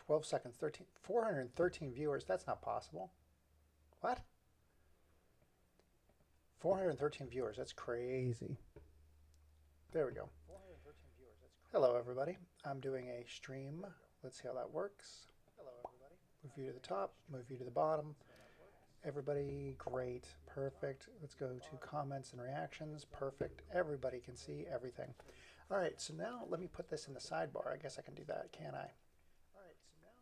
12 seconds, 413 viewers. That's not possible. What? 413 viewers. That's crazy. There we go. Hello, everybody. I'm doing a stream. Let's see how that works. Move you to the top, move you to the bottom. Everybody, great, perfect. Let's go to comments and reactions. Perfect. Everybody can see everything. All right, so now let me put this in the sidebar. I guess I can do that, can't I?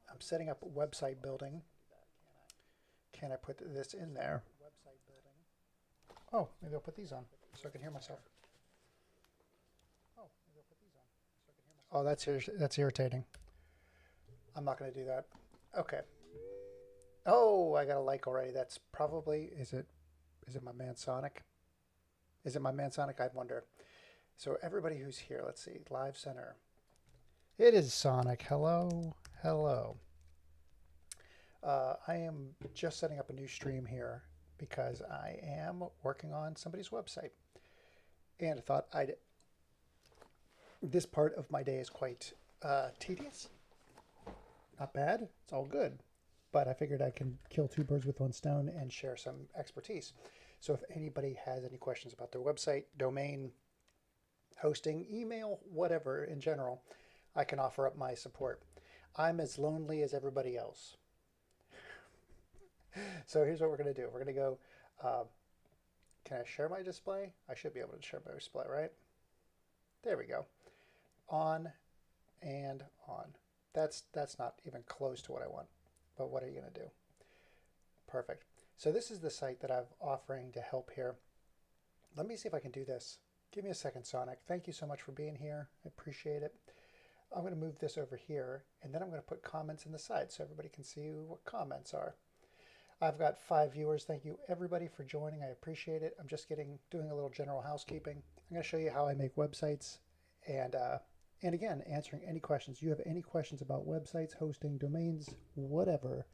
I'm setting up a website building. Can I put this in there? Oh, maybe I'll put these on so I can hear myself. Oh, that's irritating. I'm not going to do that. Okay. Oh, I got a like already. That's probably, is it my man Sonic? Is it my man Sonic? I wonder. So everybody who's here, let's see, Live Center. It is Sonic. Hello, hello. I am just setting up a new stream here because I am working on somebody's website. And I thought this part of my day is quite tedious. Not bad, it's all good. But I figured I can kill two birds with one stone and share some expertise. So if anybody has any questions about their website, domain, hosting, email, whatever in general, I can offer up my support. I'm as lonely as everybody else. So here's what we're going to do. We're going to go, can I share my display? I should be able to share my display, right? There we go. On and on. That's not even close to what I want. But what are you going to do? Perfect. So this is the site that I'm offering to help here. Let me see if I can do this. Give me a second, Sonic. Thank you so much for being here. I appreciate it. I'm going to move this over here, and then I'm going to put comments in the side so everybody can see what comments are. I've got 5 viewers. Thank you, everybody, for joining. I appreciate it. I'm just doing a little general housekeeping. I'm going to show you how I make websites, and again, answering any questions. You have any questions about websites, hosting, domains, whatever,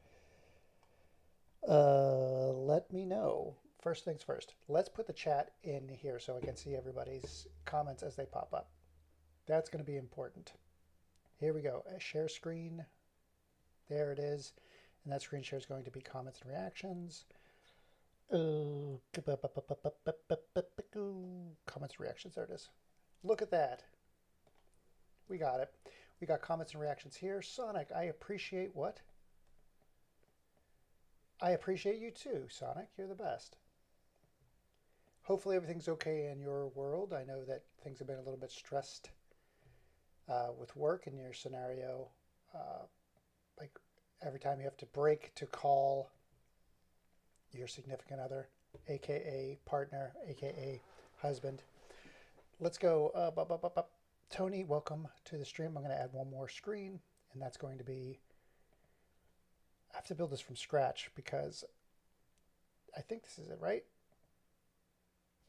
let me know. First things first, let's put the chat in here so I can see everybody's comments as they pop up. That's going to be important. Here we go. A share screen. There it is. And that screen share is going to be comments and reactions. Comments and reactions. There it is. Look at that. We got it. We got comments and reactions here. Sonic, I appreciate what? I appreciate you too, Sonic. You're the best. Hopefully everything's okay in your world. I know that things have been a little bit stressed with work in your scenario. Like every time you have to break to call your significant other, aka partner, aka husband. Let's go. Tony, welcome to the stream. I'm going to add one more screen, and that's going to be, I have to build this from scratch because I think this is it, right?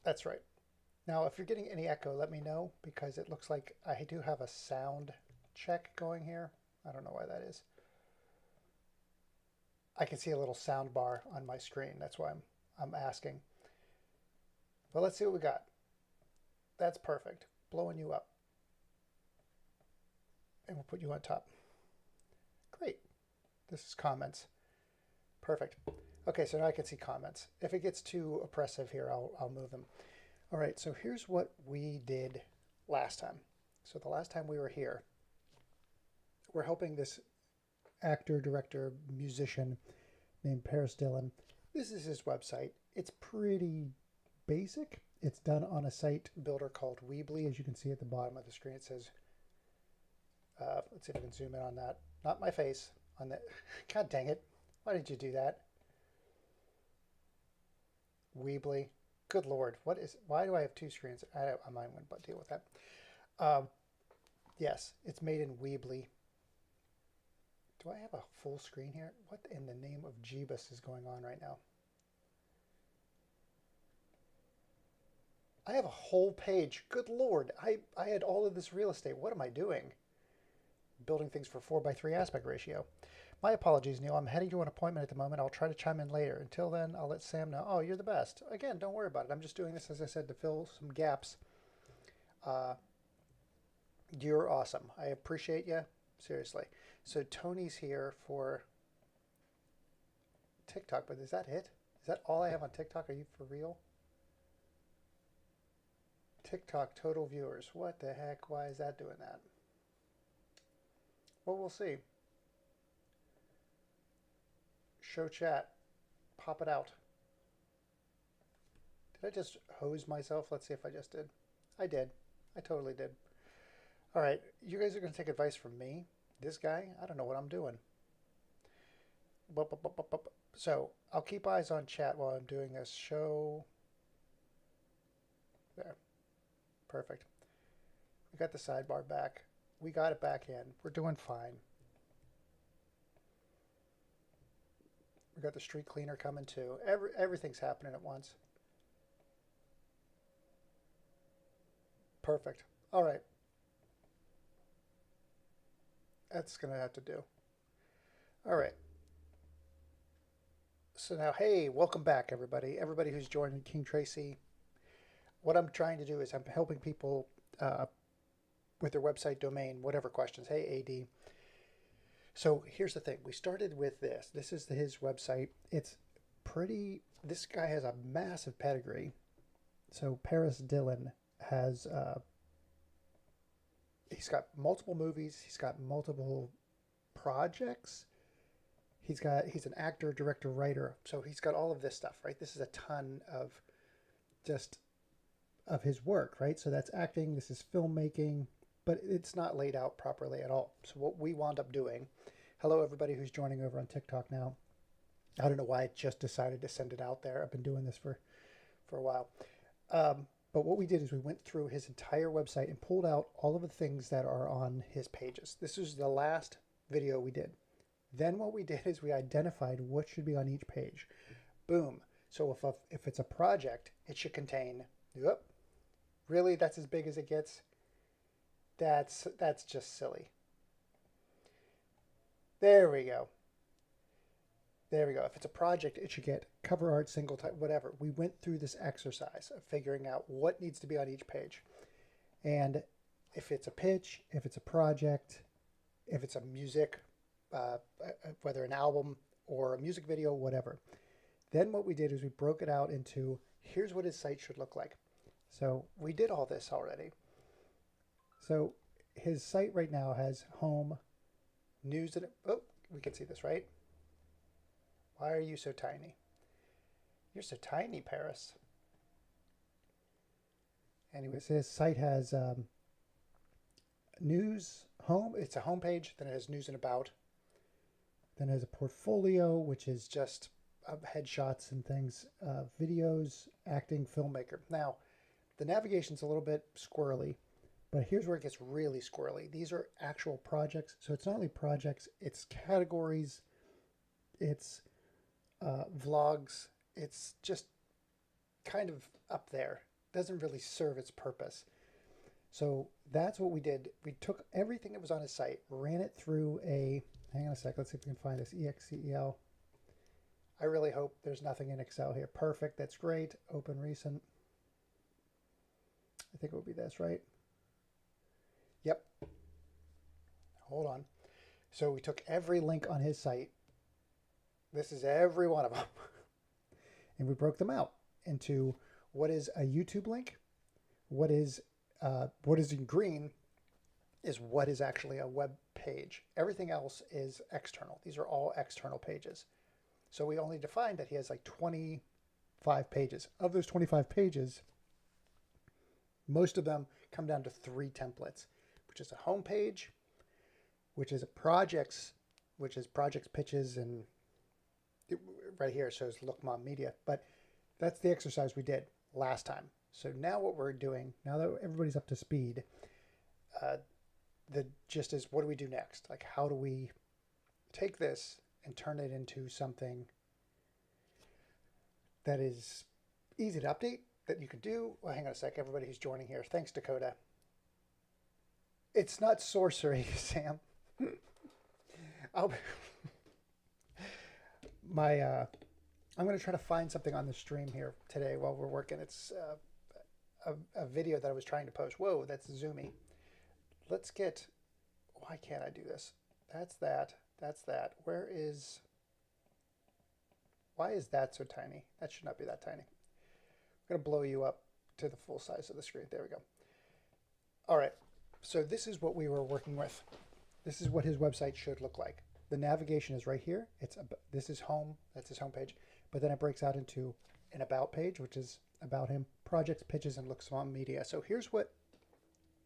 That's right. Now, if you're getting any echo, let me know because it looks like I do have a sound check going here. I don't know why that is. I can see a little sound bar on my screen. That's why I'm asking. But let's see what we got. That's perfect. Blowing you up. And we'll put you on top. Great. This is comments. Perfect. Okay, so now I can see comments. If it gets too oppressive here, I'll move them. All right, so here's what we did last time. So the last time we were here, we're helping this actor, director, musician named Paris Dillon. This is his website. It's pretty basic. It's done on a site builder called Weebly. As you can see at the bottom of the screen, it says, let's see if I can zoom in on that. Not my face. On the, God dang it. Why did you do that? Weebly. Good Lord. Why do I have 2 screens? I might want to deal with that. Yes, it's made in Weebly. Do I have a full screen here? What in the name of Jeebus is going on right now? I have a whole page. Good Lord. I had all of this real estate. What am I doing? Building things for 4:3 aspect ratio. My apologies, Neil. I'm heading to an appointment at the moment. I'll try to chime in later. Until then, I'll let Sam know. Oh, you're the best. Again, don't worry about it. I'm just doing this, as I said, to fill some gaps. You're awesome. I appreciate you. Seriously. So Tony's here for TikTok, but is that it? Is that all I have on TikTok? Are you for real? TikTok total viewers. What the heck? Why is that doing that? Well, we'll see. Show chat. Pop it out. Did I just hose myself? Let's see if I just did. I did. I totally did. All right. You guys are going to take advice from me. This guy, I don't know what I'm doing. So I'll keep eyes on chat while I'm doing this. Show. There. Perfect. We got the sidebar back. We got it back in. We're doing fine. We got the street cleaner coming too. Everything's happening at once. Perfect. All right. That's going to have to do. All right. So now, hey, welcome back, everybody. Everybody who's joining King Tracy. What I'm trying to do is I'm helping people with their website domain, whatever questions. Hey, AD. So here's the thing. We started with this. This is his website. It's pretty. This guy has a massive pedigree. So Paris Dillon has. He's got multiple movies. He's got multiple projects. He's an actor, director, writer. So he's got all of this stuff, right? This is a ton of just of his work, right? So that's acting. This is filmmaking, but it's not laid out properly at all. So what we wound up doing, hello everybody who's joining over on TikTok now. I don't know why I just decided to send it out there. I've been doing this for a while. But what we did is we went through his entire website and pulled out all of the things that are on his pages. This is the last video we did. Then what we did is we identified what should be on each page. Boom. So if it's a project, it should contain, yep, really, that's as big as it gets? That's just silly. There we go. There we go. If it's a project, it should get cover art, single type, whatever. We went through this exercise of figuring out what needs to be on each page. And if it's a pitch, if it's a project, if it's a music, whether an album or a music video, whatever. Then what we did is we broke it out into, here's what his site should look like. So we did all this already. So his site right now has home, news, and, oh, we can see this, right? Why are you so tiny? You're so tiny, Paris. Anyways, his site has news, home. It's a homepage. Then it has news and about. Then it has a portfolio, which is just headshots and things, videos, acting, filmmaker. Now, the navigation's a little bit squirrely, but here's where it gets really squirrely. These are actual projects. So it's not only projects, it's categories, it's vlogs. It's just kind of up there. Doesn't really serve its purpose. So that's what we did. We took everything that was on his site, ran it through a, hang on a sec, let's see if we can find this, EXCEL. I really hope there's nothing in Excel here. Perfect, that's great. Open recent. I think it would be this, right? Yep. Hold on. So we took every link on his site. This is every one of them. And we broke them out into what is a YouTube link, what is in green is what is actually a web page. Everything else is external. These are all external pages. So we only defined that he has like 25 pages. Of those 25 pages, most of them come down to 3 templates, which is a home page, which is a projects, pitches, and right here it shows Look Mom Media. But that's the exercise we did last time. So now what we're doing, now that everybody's up to speed, the gist is, what do we do next? Like, how do we take this and turn it into something that is easy to update, that you can do? Well, hang on a sec, everybody who's joining here. Thanks, Dakota. It's not sorcery, Sam. I'm going to try to find something on the stream here today while we're working. It's a video that I was trying to post. Whoa, that's zoomy. Let's get, why can't I do this? That's that. That's that. Why is that so tiny? That should not be that tiny. I'm going to blow you up to the full size of the screen. There we go. All right. So this is what we were working with. This is what his website should look like. The navigation is right here. This is home. That's his home page. But then it breaks out into an about page, which is about him, projects, pitches, and looks on media. So here's what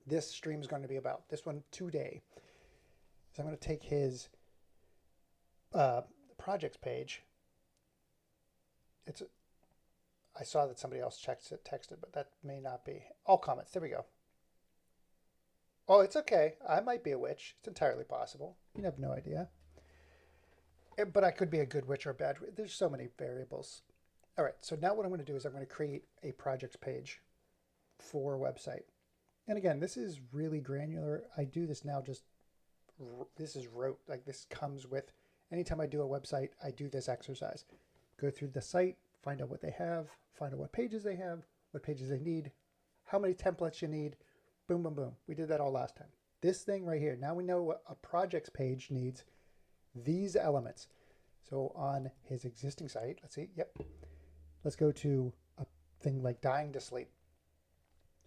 this stream is going to be about. This one today. So I'm going to take his projects page. I saw that somebody else texted, but that may not be. All comments. There we go. Oh, it's okay. I might be a witch. It's entirely possible. You have no idea. But I could be a good witch or a bad witch. There's so many variables. All right. So now what I'm going to do is I'm going to create a projects page for a website. And again, this is really granular. I do this now this is rote. Like this comes with, anytime I do a website, I do this exercise. Go through the site, find out what they have, find out what pages they have, what pages they need, how many templates you need. Boom, boom, boom. We did that all last time. This thing right here, now we know what a projects page needs these elements. So on his existing site, let's see, yep. Let's go to a thing like Dying to Sleep.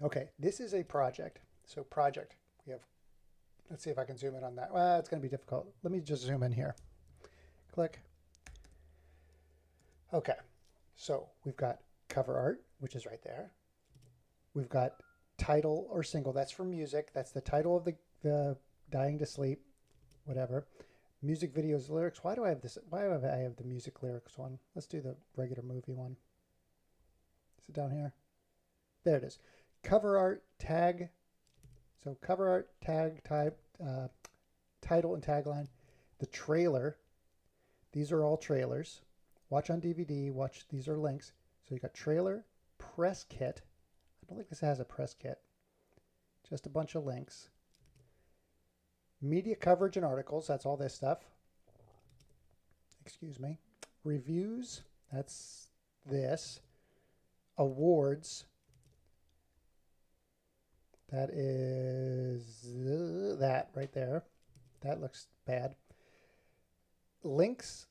Okay, this is a project. So project, we have, let's see if I can zoom in on that. Well, it's going to be difficult. Let me just zoom in here. Click. Okay, so we've got cover art, which is right there. We've got title or single. That's for music. That's the title of the Dying to Sleep, whatever. Music videos, lyrics. Why do I have this? Why do I have the music lyrics one? Let's do the regular movie one. Is it down here? There it is. Cover art, tag. So cover art, tag, type, title and tagline. The trailer. These are all trailers. Watch on DVD. Watch. These are links. So you got trailer, press kit. I don't think this has a press kit. Just a bunch of links. Media coverage and articles. That's all this stuff. Excuse me. Reviews. That's this. Awards. That is that right there. That looks bad. Links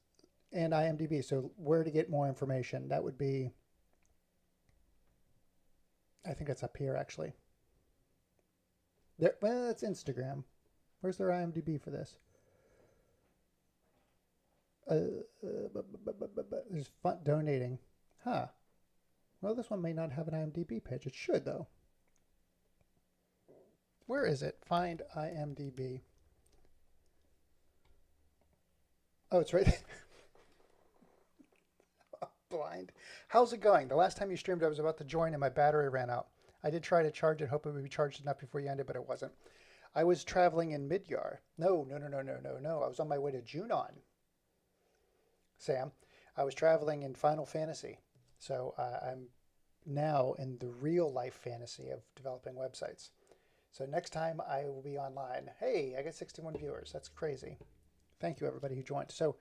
and IMDb. So where to get more information. That would be, I think that's up here actually. There, well, that's Instagram. Where's their IMDb for this? There's fun donating. Huh. Well, this one may not have an IMDb page. It should, though. Where is it? Find IMDb. Oh, it's right there. Blind. How's it going? The last time you streamed, I was about to join and my battery ran out. I did try to charge it, hope it would be charged enough before you ended, but it wasn't. I was traveling in Midgar. No. I was on my way to Junon. Sam, I was traveling in Final Fantasy. So I'm now in the real life fantasy of developing websites. So next time I will be online. Hey, I got 61 viewers. That's crazy. Thank you, everybody who joined. So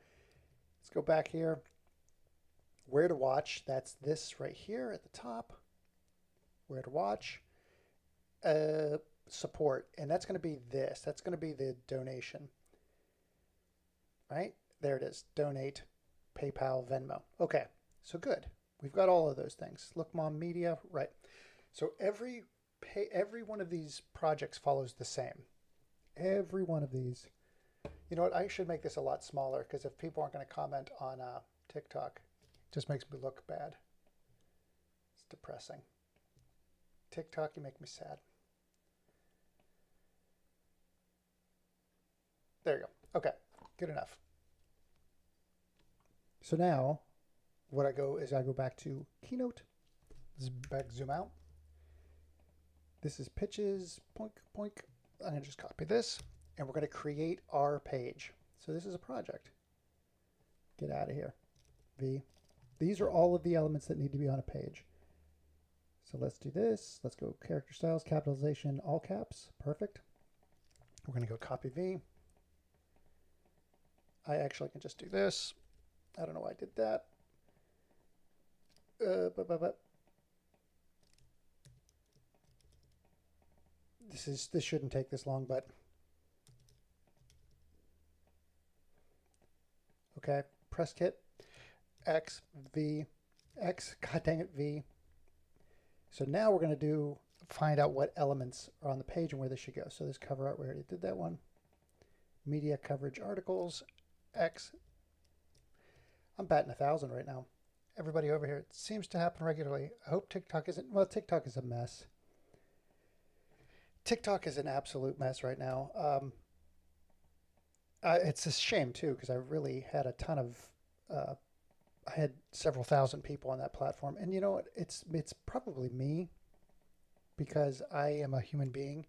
let's go back here. Where to watch. That's this right here at the top. Where to watch. Support. And that's going to be this. That's going to be the donation. Right? There it is. Donate. PayPal, Venmo. Okay. So good. We've got all of those things. Look Mom Media. Right. So every one of these projects follows the same. Every one of these. You know what? I should make this a lot smaller because if people aren't going to comment on TikTok, it just makes me look bad. It's depressing. TikTok, you make me sad. There you go. Okay, good enough. So now, what I go back to Keynote. Zoom out. This is pitches. Poink, poink. I'm going to just copy this, and we're going to create our page. So this is a project. Get out of here. V. These are all of the elements that need to be on a page. So let's do this. Let's go character styles, capitalization, all caps. Perfect. We're going to go copy V. I actually can just do this. I don't know why I did that. This shouldn't take this long, but Okay, press kit, X, V, X, god dang it, V. So now we're going to find out what elements are on the page and where they should go. So this cover art, we already did that one. Media coverage articles, X. I'm batting 1,000 right now. Everybody over here, it seems to happen regularly. I hope TikTok isn't, well, TikTok is a mess. TikTok is an absolute mess right now. It's a shame too, because I really had a ton of, I had several thousand people on that platform. And you know what? It's probably me, because I am a human being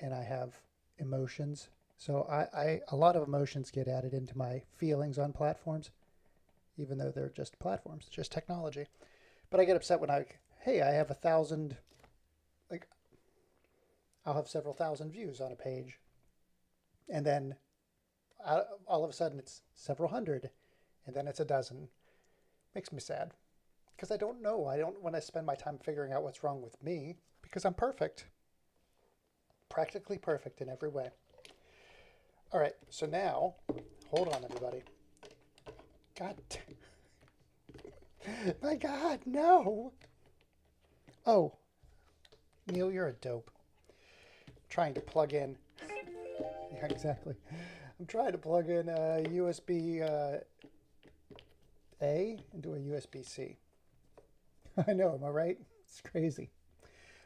and I have emotions. So a lot of emotions get added into my feelings on platforms, even though they're just platforms, just technology. But I get upset when hey, I have 1,000, like, I'll have several thousand views on a page. And then all of a sudden it's several hundred, and then it's a dozen. Makes me sad, because I don't know. I don't want to spend my time figuring out what's wrong with me, because I'm perfect. Practically perfect in every way. All right, so now, hold on, everybody. God, my God, no. Oh, Neil, you're a dope. I'm trying to plug in. Yeah, exactly. I'm trying to plug in a USB A into a USB-C. I know, am I right? It's crazy.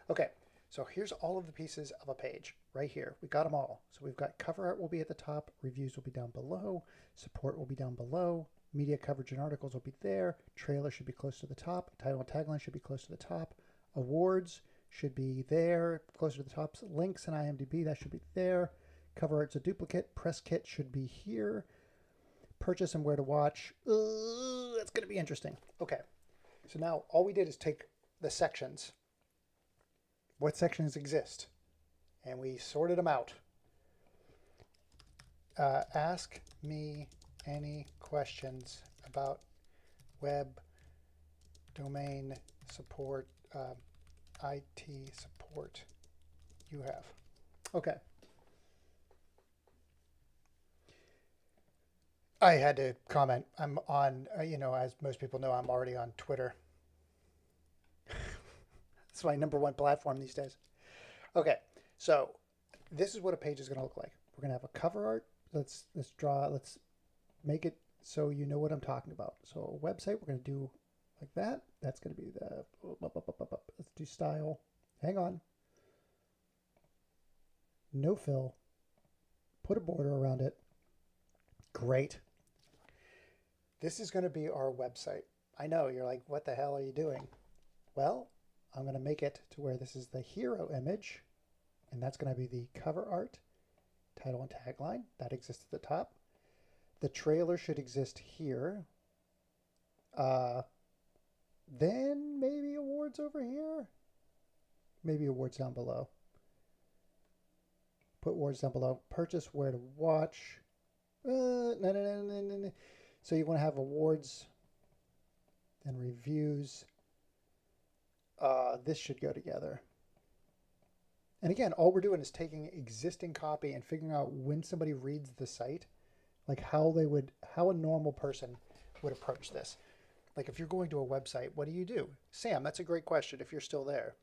Okay, so here's all of the pieces of a page right here. We got them all. So we've got cover art will be at the top, reviews will be down below, support will be down below, media coverage and articles will be there, trailer should be close to the top, title and tagline should be close to the top, awards should be there, closer to the top, links and IMDb, that should be there, cover art's a duplicate, press kit should be here, purchase and where to watch. That's going to be interesting. Okay, so now all we did is take the sections. What sections exist? And we sorted them out. Ask me any questions about web domain support, IT support you have. Okay. I had to comment. I'm on, as most people know, I'm already on Twitter. It's my #1 platform these days. Okay, so this is what a page is going to look like. We're going to have a cover art. Let's make it so you know what I'm talking about. So a website, we're going to do like that. That's going to be the, let's do style. Hang on. No fill. Put a border around it. Great. This is going to be our website. I know, you're like, what the hell are you doing? Well, I'm going to make it to where this is the hero image, and that's going to be the cover art, title and tagline. That exists at the top. The trailer should exist here. Then maybe awards over here. Maybe awards down below. Put awards down below. Purchase where to watch. No. So you want to have awards and reviews. This should go together. And again, all we're doing is taking existing copy and figuring out when somebody reads the site, like how a normal person would approach this. Like if you're going to a website, what do you do? Sam, that's a great question if you're still there.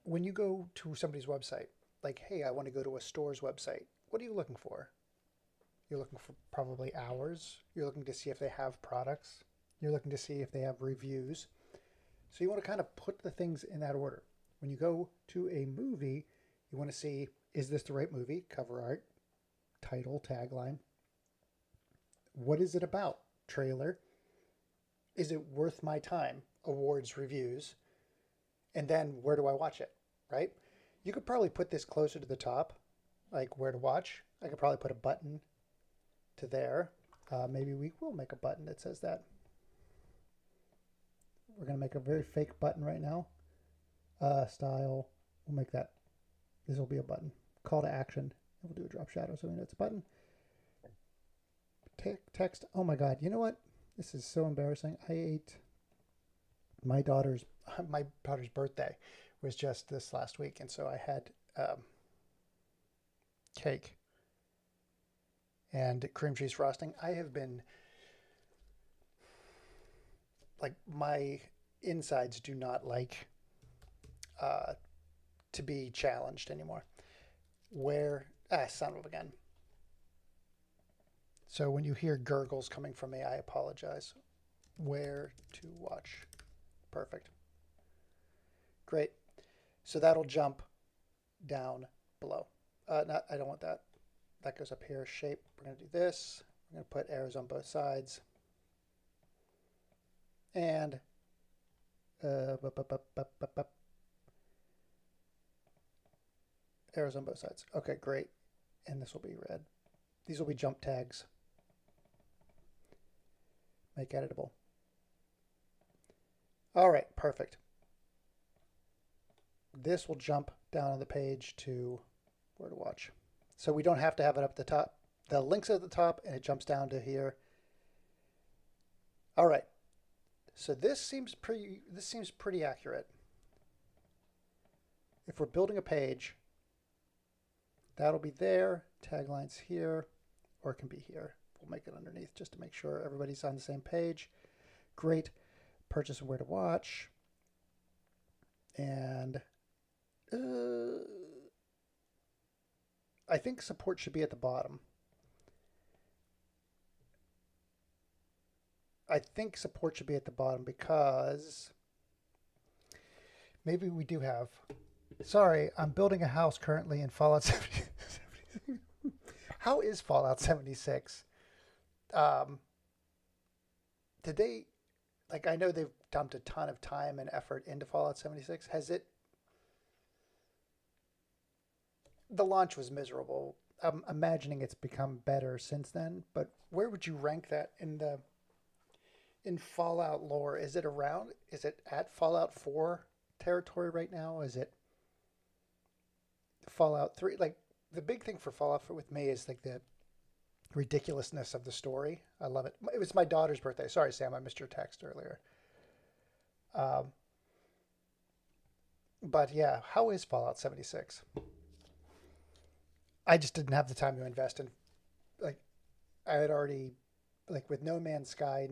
When you go to somebody's website, like, hey, I want to go to a store's website, what are you looking for? You're looking for probably hours. You're looking to see if they have products. You're looking to see if they have reviews. So you want to kind of put the things in that order. When you go to a movie, you want to see, is this the right movie? Cover art, title, tagline. What is it about? Trailer. Is it worth my time? Awards, reviews. And then where do I watch it, right? You could probably put this closer to the top, like where to watch. I could probably put a button to there. Maybe we will make a button that says that. We're going to make a very fake button right now. Style. We'll make that. This will be a button. Call to action. We'll do a drop shadow so we know it's a button. Text. Oh my God. You know what? This is so embarrassing. I ate my daughter's birthday was just this last week. And so I had cake. and cream cheese frosting. I have been like, my insides do not like to be challenged anymore. Where, son of a gun. So when you hear gurgles coming from me, I apologize. Where to watch. Perfect. Great. So that'll jump down below. Not, I don't want that. That goes up here. Shape. We're going to do this. We're going to put arrows on both sides. And arrows on both sides. Okay, great. And this will be red. These will be jump tags. Make editable. All right, perfect. This will jump down on the page to where to watch. So we don't have to have it up at the top. The link's at the top and it jumps down to here. All right. So this seems pretty accurate. If we're building a page, that'll be there. Tagline's here, or it can be here. We'll make it underneath just to make sure everybody's on the same page. Great. Purchase and where to watch. And I think support should be at the bottom. I think support should be at the bottom because maybe we do have. Sorry, I'm building a house currently in Fallout 76. How is Fallout 76? Did they, like, I know they've dumped a ton of time and effort into Fallout 76. Has it, the launch was miserable. I'm imagining it's become better since then, but where would you rank that in Fallout lore? Is it at Fallout 4 territory right now? Is it Fallout 3? Like, the big thing for Fallout 4 with me is like the ridiculousness of the story. I love it. It was my daughter's birthday. Sorry, Sam, I missed your text earlier. But yeah, how is Fallout 76? I just didn't have the time to invest in, like, I had already, like with No Man's Sky,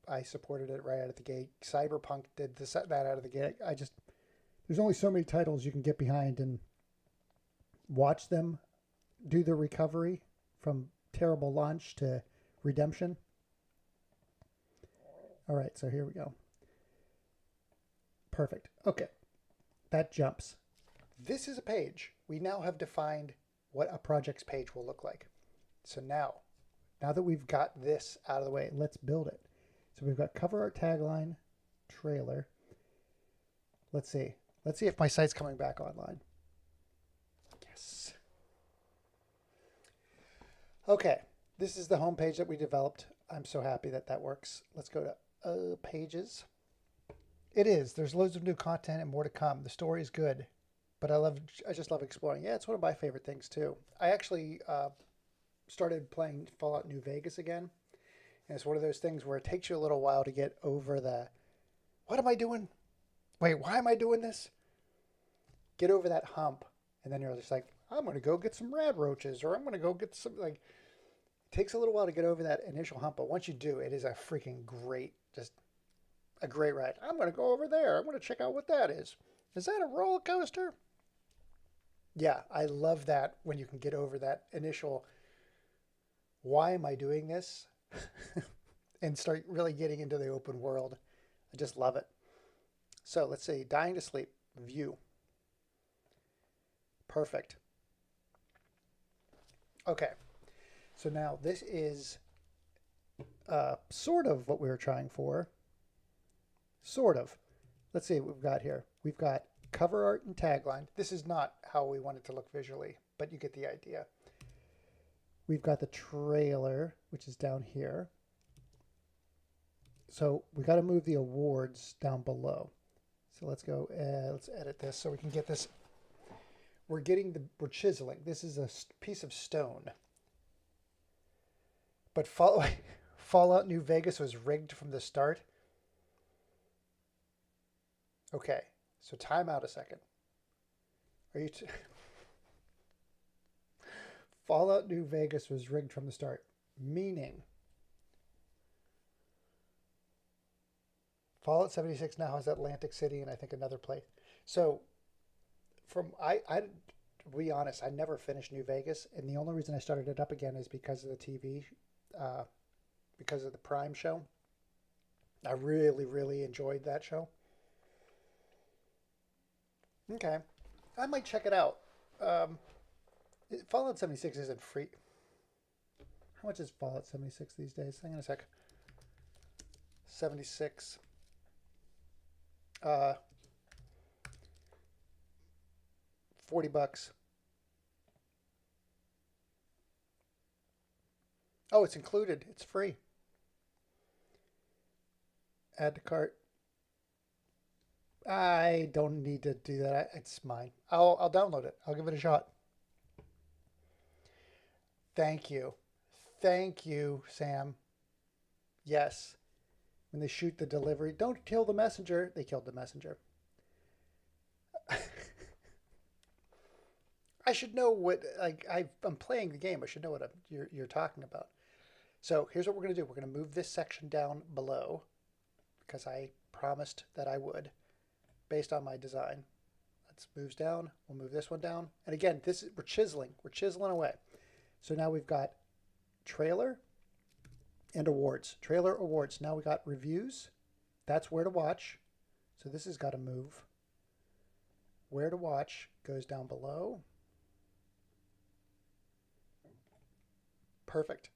I supported it right out of the gate. Cyberpunk did that out of the gate. There's only so many titles you can get behind and watch them do the recovery from terrible launch to redemption. All right, so here we go. Perfect. Okay, that jumps. This is a page. We now have defined what a project's page will look like. So now that we've got this out of the way, let's build it. So we've got cover art, tagline, trailer. Let's see if my site's coming back online. Yes. Okay, this is the home page that we developed. I'm so happy that works. Let's go to pages. It is. There's loads of new content and more to come. The story is good, but I just love exploring. Yeah, it's one of my favorite things too. I actually started playing Fallout New Vegas again, and it's one of those things where it takes you a little while to get over the, what am I doing? Wait, why am I doing this? Get over that hump, and then you're just like, I'm going to go get some rad roaches, or I'm going to go get some, like, it takes a little while to get over that initial hump, but once you do, it is a freaking great, just a great ride. I'm going to go over there. I'm going to check out what that is. Is that a roller coaster? Yeah, I love that when you can get over that initial, why am I doing this? And start really getting into the open world. I just love it. So let's see, Dying to Sleep, view. Perfect. Okay, so now this is sort of what we were trying for. Sort of. Let's see what we've got here. We've got cover art and tagline. This is not how we want it to look visually, but you get the idea. We've got the trailer, which is down here. So we got to move the awards down below. So let's go, let's edit this so we can get this. We're chiseling. This is a piece of stone. But Fallout New Vegas was rigged from the start. Okay, so time out a second. Are you Fallout New Vegas was rigged from the start, meaning Fallout 76 now has Atlantic City and I think another place. So I to be honest, I never finished New Vegas, and the only reason I started it up again is because of the TV, uh, because of the Prime show. I really, really enjoyed that show. Okay, I might check it out. Um, Fallout 76 isn't free. How much is Fallout 76 these days? Hang on a sec. 76. Uh, $40. Oh, it's included. It's free. Add to cart. I don't need to do that. It's mine. I'll download it. I'll give it a shot. Thank you. Thank you, Sam. Yes. When they shoot the delivery, don't kill the messenger. They killed the messenger. I should know what like I'm playing the game. I should know what you're talking about. So here's what we're going to do. We're going to move this section down below because I promised that I would based on my design. Let's moves down. We'll move this one down. And again, this is, we're chiseling. We're chiseling away. So now we've got trailer and awards. Trailer awards. Now we got reviews. That's where to watch. So this has got to move. Where to watch goes down below. Perfect.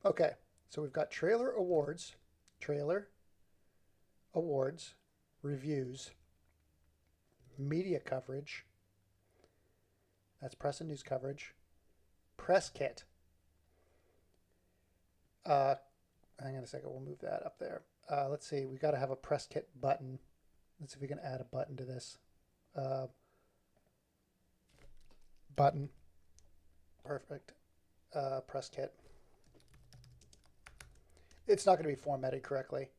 Okay, so we've got trailer awards, trailer awards, reviews, media coverage. That's press and news coverage. Press kit. Hang on a second. We'll move that up there. Let's see. We got to have a press kit button. Let's see if we can add a button to this. Button. Perfect. Press kit. It's not going to be formatted correctly.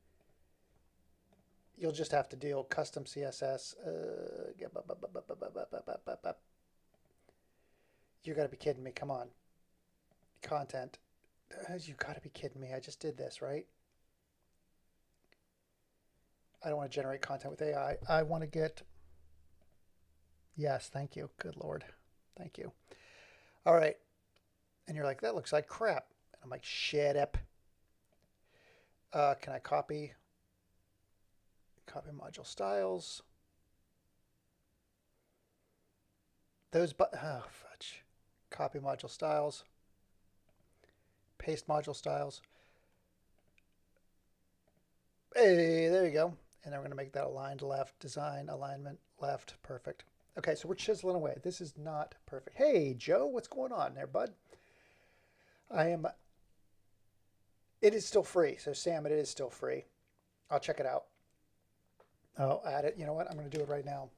You'll just have to deal custom CSS. You got to be kidding me. Come on. Content. You got to be kidding me. I just did this, right? I don't want to generate content with AI. I want to get... Yes, thank you. Good Lord. Thank you. All right. And you're like, that looks like crap. And I'm like, shut up. Can I copy? Copy module styles. Those, oh, fudge. Copy module styles. Paste module styles. Hey, there you go. And then we're going to make that aligned left, design, alignment, left. Perfect. Okay, so we're chiseling away. This is not perfect. Hey, Joe, what's going on there, bud? It is still free. So, Sam, it is still free. I'll check it out. I'll add it. You know what? I'm going to do it right now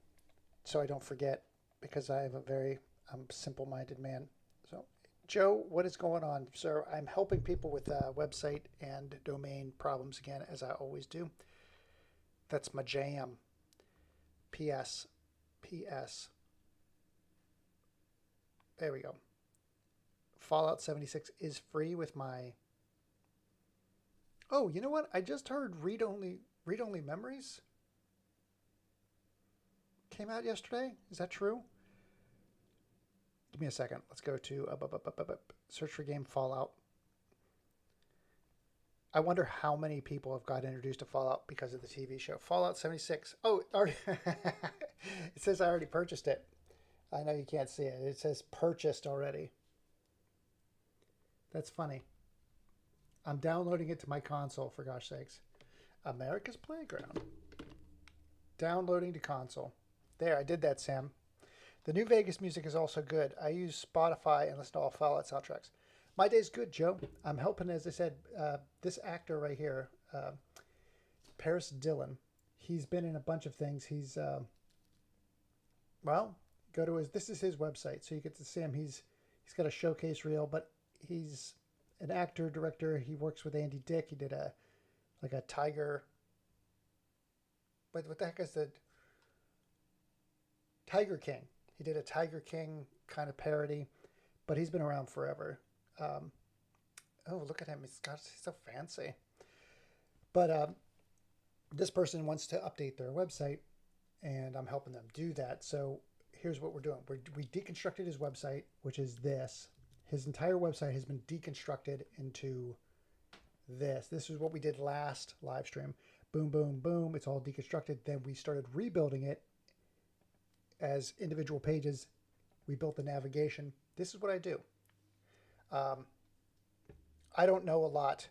so I don't forget because I'm a simple-minded man. So, Joe, what is going on, sir? I'm helping people with website and domain problems again, as I always do. That's my jam. P.S. P.S. There we go. Fallout 76 is free with my... Oh, you know what? I just heard read-only memories came out yesterday. Is that true? Give me a second. Let's go to search for game Fallout. I wonder how many people have got introduced to Fallout because of the TV show. Fallout 76. Oh, already it says I already purchased it. I know you can't see it. It says purchased already. That's funny. I'm downloading it to my console, for gosh sakes. America's Playground. Downloading to console. There, I did that, Sam. The New Vegas music is also good. I use Spotify and listen to all Fallout soundtracks. My day's good, Joe. I'm helping, as I said, this actor right here, Paris Dillon. He's been in a bunch of things. He's, well, go to this is his website, so you get to see him. He's got a showcase reel, but he's an actor, director. He works with Andy Dick. He did a Tiger. What the heck is the Tiger King? He did a Tiger King kind of parody. but he's been around forever. Um, oh, look at him! He's so fancy. But this person wants to update their website, and I'm helping them do that. So here's what we're doing: we deconstructed his website, which is this. His entire website has been deconstructed into this. This is what we did last live stream. Boom, boom, boom. It's all deconstructed. Then we started rebuilding it as individual pages. We built the navigation. This is what I do. Um, I don't know a lot.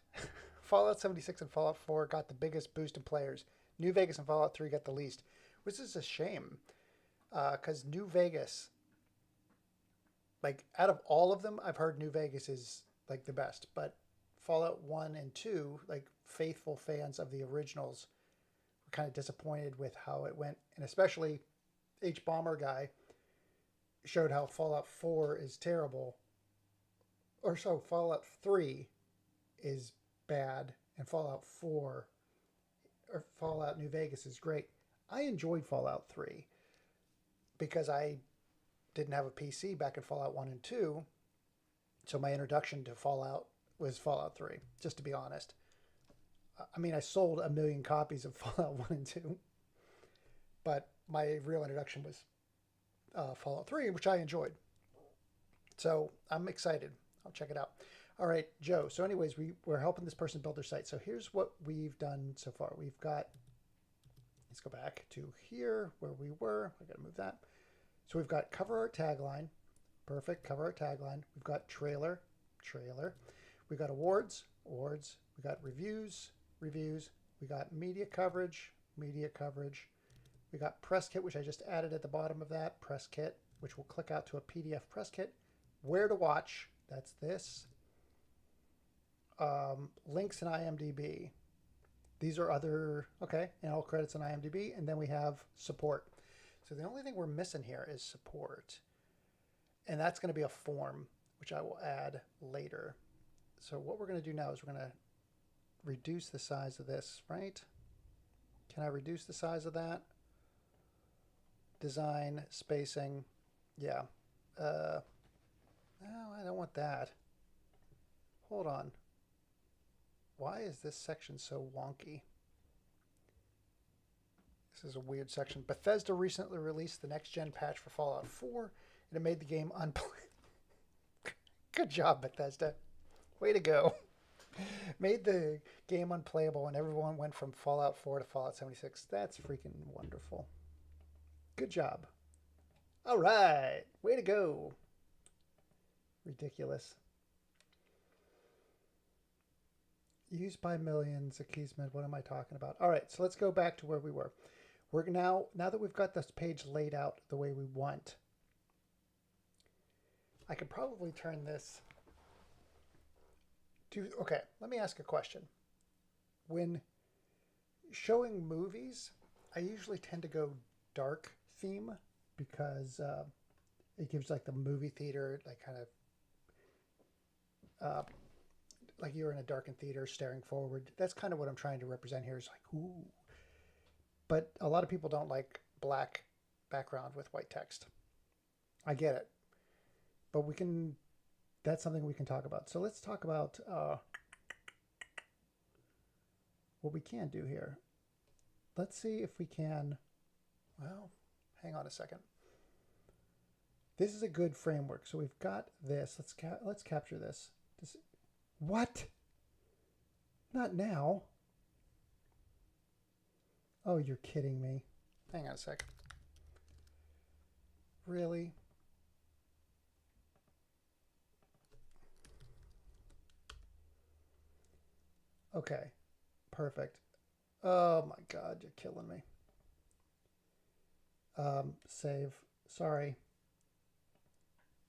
Fallout 76 and Fallout 4 got the biggest boost in players. New Vegas and Fallout 3 got the least, which is a shame because New Vegas, like out of all of them, I've heard New Vegas is like the best. But Fallout 1 and 2, like faithful fans of the originals, were kind of disappointed with how it went. And especially H Bomber guy showed how Fallout 4 is terrible. Or so Fallout 3 is bad and Fallout 4 or Fallout New Vegas is great. I enjoyed Fallout 3 because I didn't have a PC back in Fallout 1 and 2. So my introduction to Fallout was Fallout 3, just to be honest. I mean, I sold 1 million copies of Fallout 1 and 2, but my real introduction was Fallout 3, which I enjoyed. So I'm excited. I'll check it out. All right, Joe. So anyways, we're helping this person build their site. So here's what we've done so far. We've got, let's go back to here where we were. I got to move that. So we've got cover art tagline. Perfect. Cover art tagline. We've got trailer. We've got awards. We got reviews. We got media coverage. We got press kit, which I just added at the bottom of that. Press kit, which will click out to a PDF press kit. Where to watch. That's this. Links in IMDb. These are other, okay, and all credits in IMDb. And then we have support. So the only thing we're missing here is support. And that's going to be a form, which I will add later. So what we're going to do now is we're going to reduce the size of this, right? Can I reduce the size of that? Design, spacing, yeah. No, I don't want that. Hold on. Why is this section so wonky? This is a weird section. Bethesda recently released the next-gen patch for Fallout 4, and it made the game unplayable. Good job, Bethesda. Way to go. Made the game unplayable, and everyone went from Fallout 4 to Fallout 76. That's freaking wonderful. Good job. All right. Way to go. Ridiculous. Used by millions, Akismet. What am I talking about? All right, so let's go back to where we were. We're now that we've got this page laid out the way we want, I could probably turn this to, okay, let me ask a question. When showing movies, I usually tend to go dark theme because it gives like the movie theater, like kind of, like you're in a darkened theater staring forward. That's kind of what I'm trying to represent here is like, ooh. But a lot of people don't like black background with white text. I get it. But we can, that's something we can talk about. So let's talk about what we can do here. Let's see if we can, well, hang on a second. This is a good framework. So we've got this. Let's capture this. What? Not now. Oh, you're kidding me. Hang on a sec. Really? Okay. Perfect. Oh my God, you're killing me. Save. Sorry.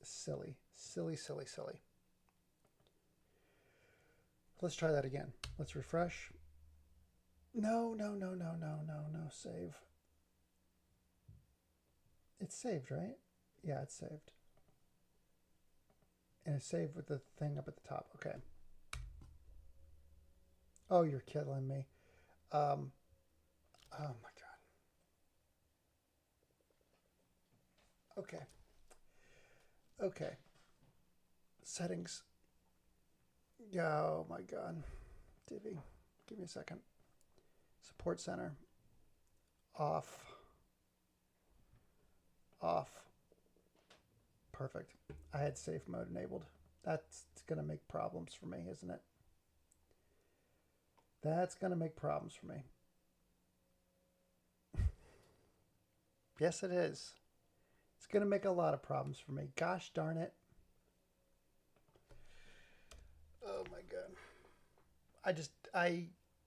Silly. Let's try that again. Let's refresh. No. Save. It's saved, right? Yeah, it's saved. And it's saved with the thing up at the top. Okay. Oh, you're killing me. Oh my God. Okay. Settings. Oh my God. Divi. Give me a second. Support center. Off. Off. Perfect. I had safe mode enabled. That's going to make problems for me, isn't it? That's going to make problems for me. Yes, it is. It's going to make a lot of problems for me. Gosh darn it. Oh my God.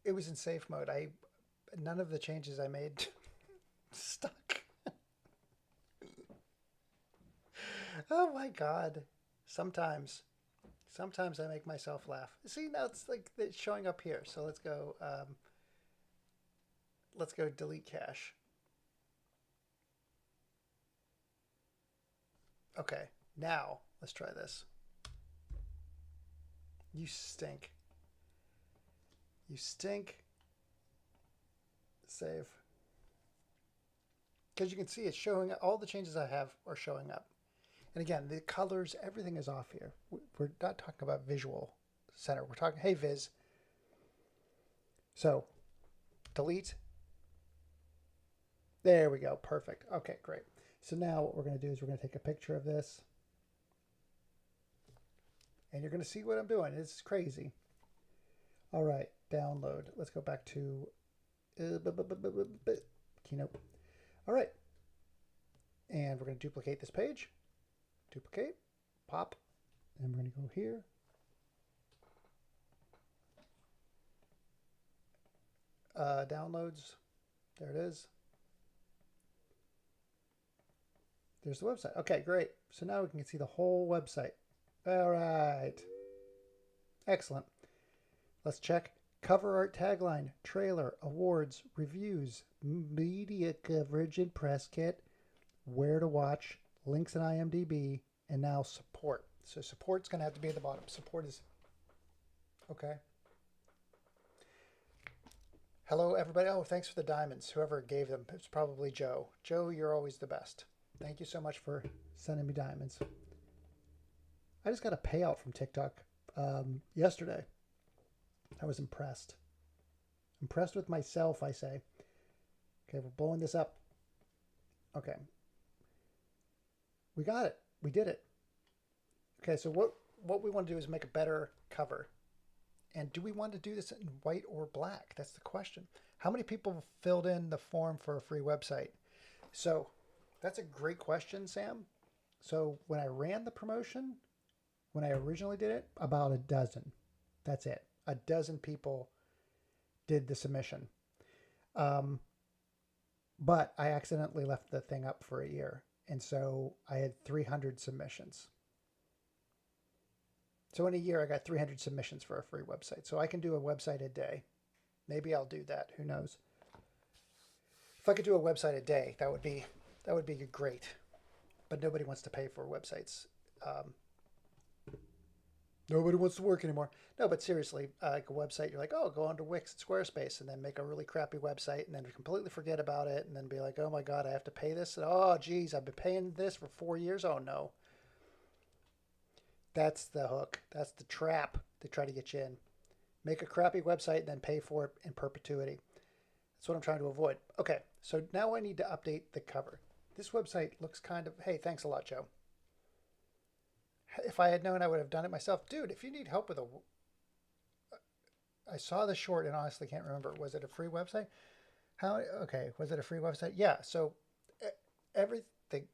It was in safe mode. None of the changes I made stuck. Oh my God. Sometimes I make myself laugh. See, now it's like it's showing up here. So let's go delete cache. Okay, now let's try this. You stink. You stink. Save. Because you can see it's showing, all the changes I have are showing up. And again, the colors, everything is off here. We're not talking about visual center. We're talking, hey, Viz. So, delete. There we go. Perfect. Okay, great. So now what we're going to do is we're going to take a picture of this. And you're going to see what I'm doing. It's crazy. All right, download. Let's go back to Keynote. All right. And we're going to duplicate this page. Duplicate, pop, and we're going to go here. Downloads, there it is. There's the website. Okay, great. So now we can see the whole website. All right. Excellent. Let's check. Cover art, tagline, trailer, awards, reviews, media coverage and press kit, where to watch, links in IMDb, and now support. So support's going to have to be at the bottom. Support is okay. Hello, everybody. Oh, thanks for the diamonds. Whoever gave them, it's probably Joe. Joe, you're always the best. Thank you so much for sending me diamonds. I just got a payout from TikTok yesterday. I was impressed. Impressed with myself, I say. Okay, we're blowing this up. Okay. We got it. We did it. Okay, so what we want to do is make a better cover. And do we want to do this in white or black? That's the question. How many people filled in the form for a free website? So that's a great question, Sam. So when I ran the promotion, when I originally did it, about a dozen. That's it. A dozen people did the submission. But I accidentally left the thing up for a year. And so I had 300 submissions. So in a year, I got 300 submissions for a free website. So I can do a website a day. Maybe I'll do that. Who knows? If I could do a website a day, that would be great. But nobody wants to pay for websites. Nobody wants to work anymore. No, but seriously, like a website, you're like, oh, go onto Wix and Squarespace and then make a really crappy website and then completely forget about it and then be like, oh my God, I have to pay this. And, oh, geez, I've been paying this for 4 years. Oh, no. That's the hook. That's the trap they try to get you in. Make a crappy website and then pay for it in perpetuity. That's what I'm trying to avoid. Okay, so now I need to update the cover. This website looks kind of, hey, thanks a lot, Joe. If I had known, I would have done it myself. Dude, if you need help with I saw the short and honestly can't remember. Was it a free website? Okay, was it a free website? Yeah, so everything,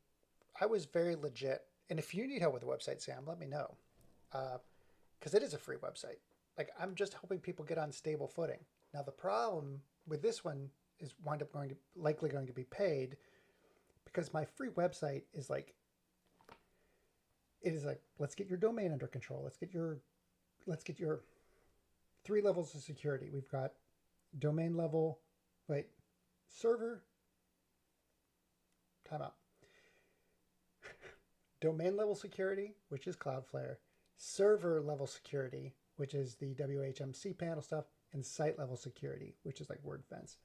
I was very legit. And if you need help with a website, Sam, let me know. Because it is a free website. Like, I'm just helping people get on stable footing. Now, the problem with this one is likely going to be paid because my free website is like, it is like, let's get your domain under control. Let's get your 3 levels of security. We've got domain level, server, timeout. Domain level security, which is Cloudflare, server level security, which is the WHM cPanel stuff, and site level security, which is like WordFence.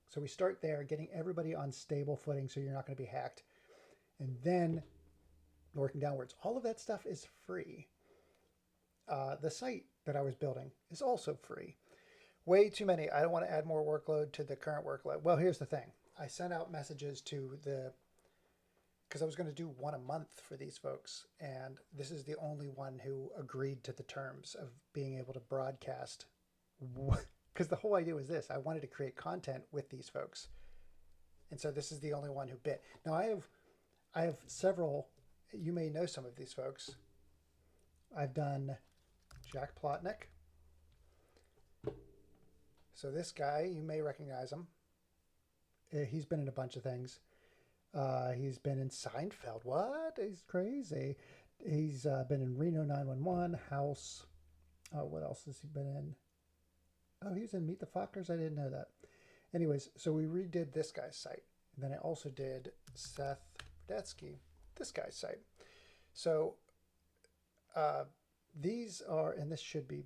So we start there, getting everybody on stable footing so you're not going to be hacked. And then working downwards. All of that stuff is free. The site that I was building is also free. Way too many. I don't want to add more workload to the current workload. Well, here's the thing. I sent out messages to because I was going to do one a month for these folks, and this is the only one who agreed to the terms of being able to broadcast. Because the whole idea was this: I wanted to create content with these folks, and so this is the only one who bit. Now I have several. You may know some of these folks. I've done Jack Plotnick. So this guy, you may recognize him. He's been in a bunch of things. He's been in Seinfeld. What? He's crazy. He's been in Reno 911, House. What else has he been in? Oh, he was in Meet the Fockers. I didn't know that. Anyways, so we redid this guy's site. And then I also did Seth Rudetsky, this guy's site. So these are, and this should be,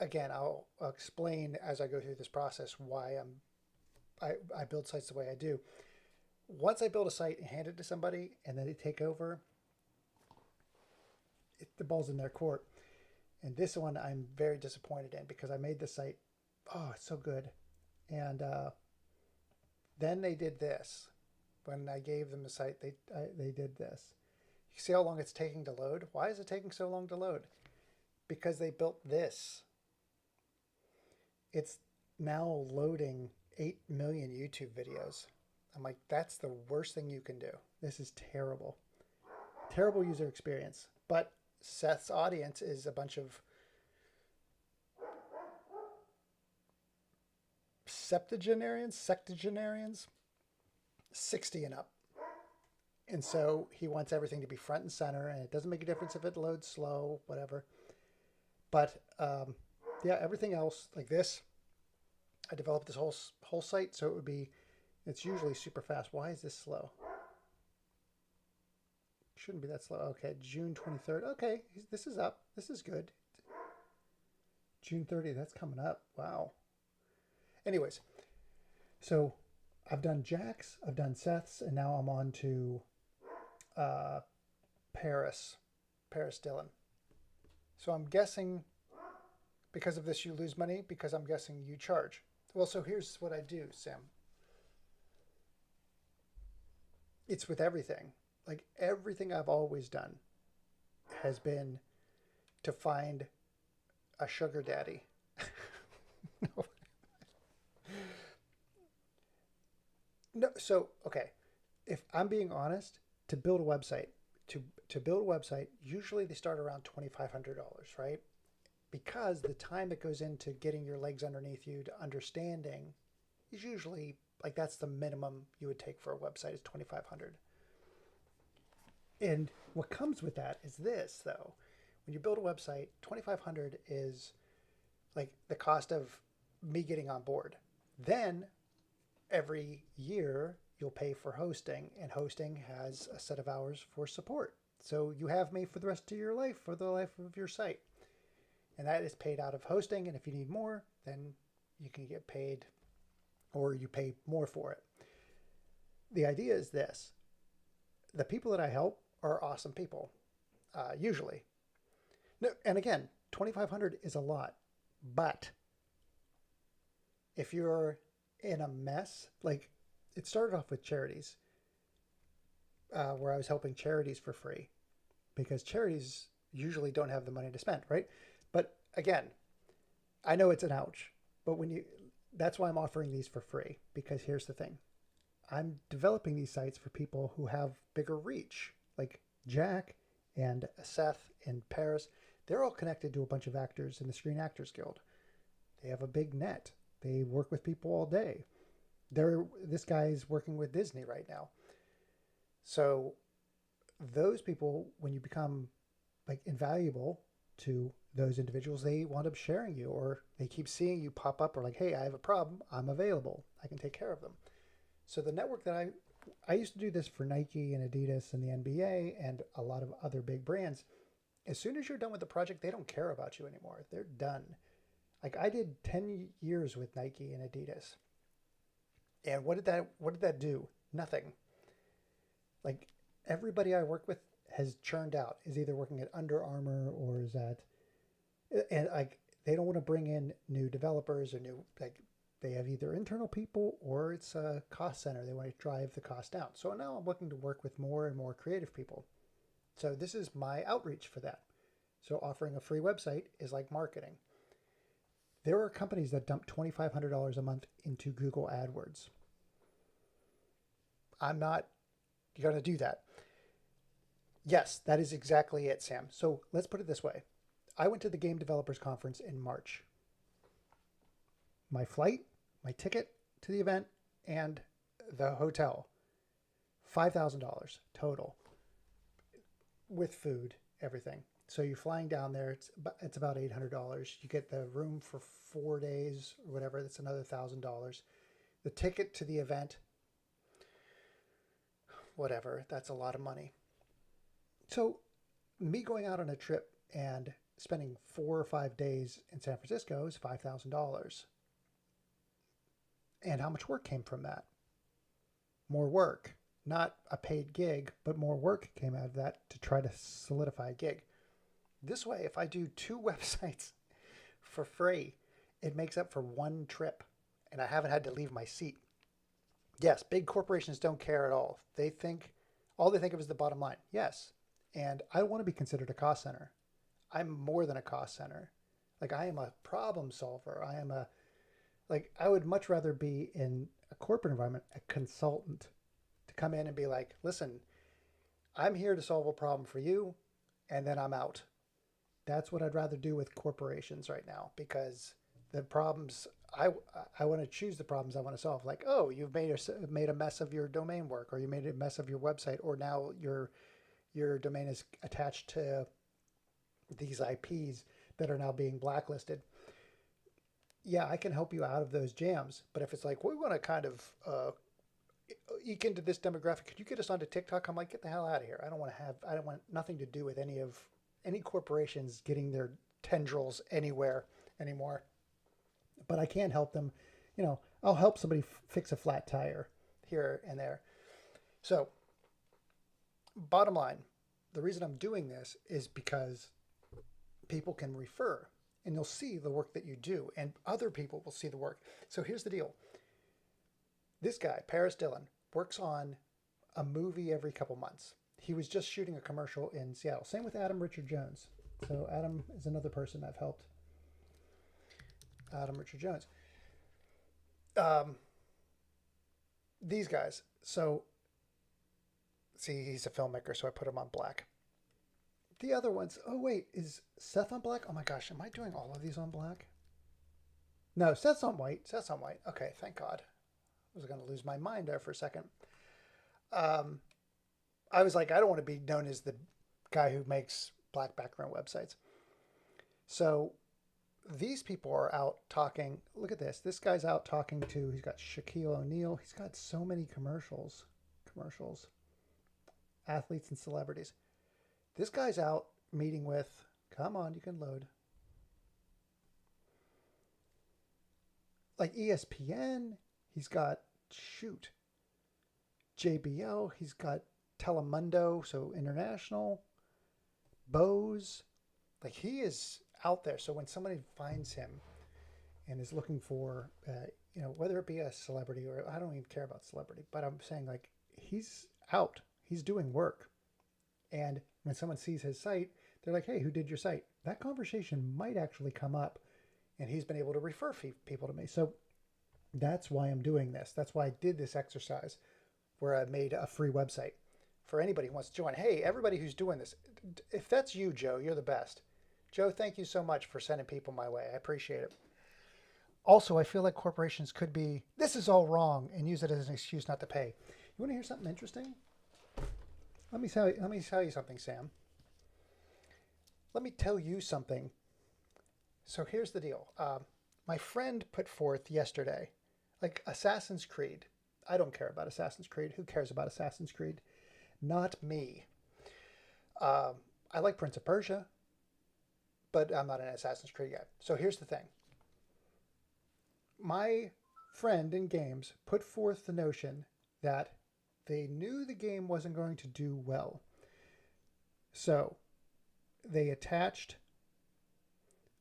again, I'll explain as I go through this process why I build sites the way I do. Once I build a site and hand it to somebody and then they take over, the ball's in their court. And this one I'm very disappointed in because I made the site, oh, it's so good. And then they did this. When I gave them the site, they did this. You see how long it's taking to load? Why is it taking so long to load? Because they built this. It's now loading 8 million YouTube videos. I'm like, that's the worst thing you can do. This is terrible. Terrible user experience. But Seth's audience is a bunch of septuagenarians, 60 and up. And so he wants everything to be front and center, and it doesn't make a difference if it loads slow, whatever. But yeah, everything else, like this, I developed this whole site, so it's usually super fast. Why is this slow? Shouldn't be that slow. Okay, June 23rd. Okay, this is up. This is good. June 30th, that's coming up. Wow. Anyways, so I've done Jack's, I've done Seth's, and now I'm on to Paris Dillon. So I'm guessing because of this you lose money, because I'm guessing you charge. Well, so here's what I do, Sam. It's with everything. Like everything I've always done has been to find a sugar daddy. No. No, so okay. If I'm being honest, to build a website, usually they start around $2,500, right? Because the time that goes into getting your legs underneath you to understanding is usually like that's the minimum you would take for a website is $2,500. And what comes with that is this, though. When you build a website, $2,500 is like the cost of me getting on board. Then every year you'll pay for hosting, and hosting has a set of hours for support. So you have me for the rest of your life, for the life of your site. And that is paid out of hosting, and if you need more, then you can get paid or you pay more for it. The idea is this. The people that I help are awesome people, usually. No, and again, $2,500 is a lot, but if you're in a mess, like it started off with charities, where I was helping charities for free because charities usually don't have the money to spend, right? But again, I know it's an ouch, but that's why I'm offering these for free, because here's the thing. I'm developing these sites for people who have bigger reach, like Jack and Seth and Paris. They're all connected to a bunch of actors in the Screen Actors Guild. They have a big net. They work with people all day. This guy's working with Disney right now. So those people, when you become like invaluable to those individuals, they wind up sharing you, or they keep seeing you pop up, or like, hey, I have a problem. I'm available. I can take care of them. So the network that I used to do this for Nike and Adidas and the NBA and a lot of other big brands. As soon as you're done with the project, they don't care about you anymore. They're done. Like I did 10 years with Nike and Adidas. And what did that do? Nothing. Like everybody I work with has churned out is either working at Under Armour or is at, and like they don't want to bring in new developers or new, like they have either internal people or it's a cost center. They want to drive the cost down. So now I'm looking to work with more and more creative people. So this is my outreach for that. So offering a free website is like marketing. There are companies that dump $2,500 a month into Google AdWords. I'm not going to do that. Yes, that is exactly it, Sam. So let's put it this way. I went to the Game Developers Conference in March. My flight, my ticket to the event, and the hotel, $5,000 total with food, everything. So you're flying down there. It's about $800. You get the room for 4 days or whatever. That's another $1,000. The ticket to the event, whatever. That's a lot of money. So me going out on a trip and spending 4 or 5 days in San Francisco is $5,000. And how much work came from that? More work. Not a paid gig, but more work came out of that to try to solidify a gig. This way, if I do 2 websites for free, it makes up for 1 trip, and I haven't had to leave my seat. Yes, big corporations don't care at all. All they think of is the bottom line. Yes, and I want to be considered a cost center. I'm more than a cost center. Like, I am a problem solver. I would much rather be in a corporate environment, a consultant, to come in and be like, listen, I'm here to solve a problem for you, and then I'm out. That's what I'd rather do with corporations right now, because the problems, I want to choose the problems I want to solve. Like, oh, you've made a mess of your domain work, or you made a mess of your website, or now your domain is attached to these IPs that are now being blacklisted. Yeah, I can help you out of those jams. But if it's like, we want to kind of eke into this demographic, could you get us onto TikTok? I'm like, get the hell out of here. I don't want nothing to do with any corporations getting their tendrils anywhere anymore. But I can help them. I'll help somebody fix a flat tire here and there. So, bottom line, the reason I'm doing this is because people can refer and you'll see the work that you do, and other people will see the work. So here's the deal. This guy, Paris Dillon, works on a movie every couple months. He was just shooting a commercial in Seattle. Same with Adam Richard Jones. So Adam is another person I've helped. Adam Richard Jones. These guys. So, see, he's a filmmaker, so I put him on black. The other ones, oh wait, is Seth on black? Oh my gosh, am I doing all of these on black? No, Seth's on white. Seth's on white. Okay, thank God. I was going to lose my mind there for a second. I was like, I don't want to be known as the guy who makes black background websites. So these people are out talking. Look at this. This guy's out talking he's got Shaquille O'Neal. He's got so many commercials, athletes and celebrities. This guy's out meeting with, come on, you can load. Like ESPN, he's got, JBL, he's got Telemundo, so international, Bose. Like, he is out there. So when somebody finds him and is looking for, whether it be a celebrity or, I don't even care about celebrity, but I'm saying, like, he's out. He's doing work. And when someone sees his site, they're like, hey, who did your site? That conversation might actually come up, and he's been able to refer people to me. So that's why I'm doing this. That's why I did this exercise where I made a free website for anybody who wants to join. Hey, everybody who's doing this, if that's you, Joe, you're the best. Joe, thank you so much for sending people my way. I appreciate it. Also, I feel like corporations could be, this is all wrong, and use it as an excuse not to pay. You want to hear something interesting? Let me tell you something, Sam. Let me tell you something. So here's the deal. My friend put forth yesterday, like Assassin's Creed. I don't care about Assassin's Creed. Who cares about Assassin's Creed? Not me. I like Prince of Persia, but I'm not an Assassin's Creed guy. So here's the thing. My friend in games put forth the notion that they knew the game wasn't going to do well. So they attached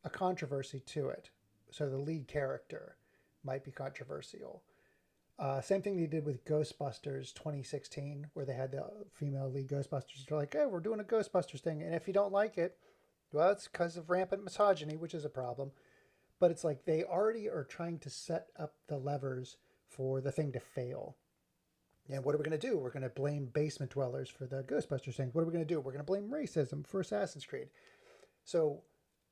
a controversy to it. So the lead character might be controversial. Same thing they did with Ghostbusters 2016, where they had the female lead Ghostbusters. They're like, hey, we're doing a Ghostbusters thing. And if you don't like it, well, it's because of rampant misogyny, which is a problem. But it's like they already are trying to set up the levers for the thing to fail. And what are we going to do? We're going to blame basement dwellers for the Ghostbusters thing. What are we going to do? We're going to blame racism for Assassin's Creed. So,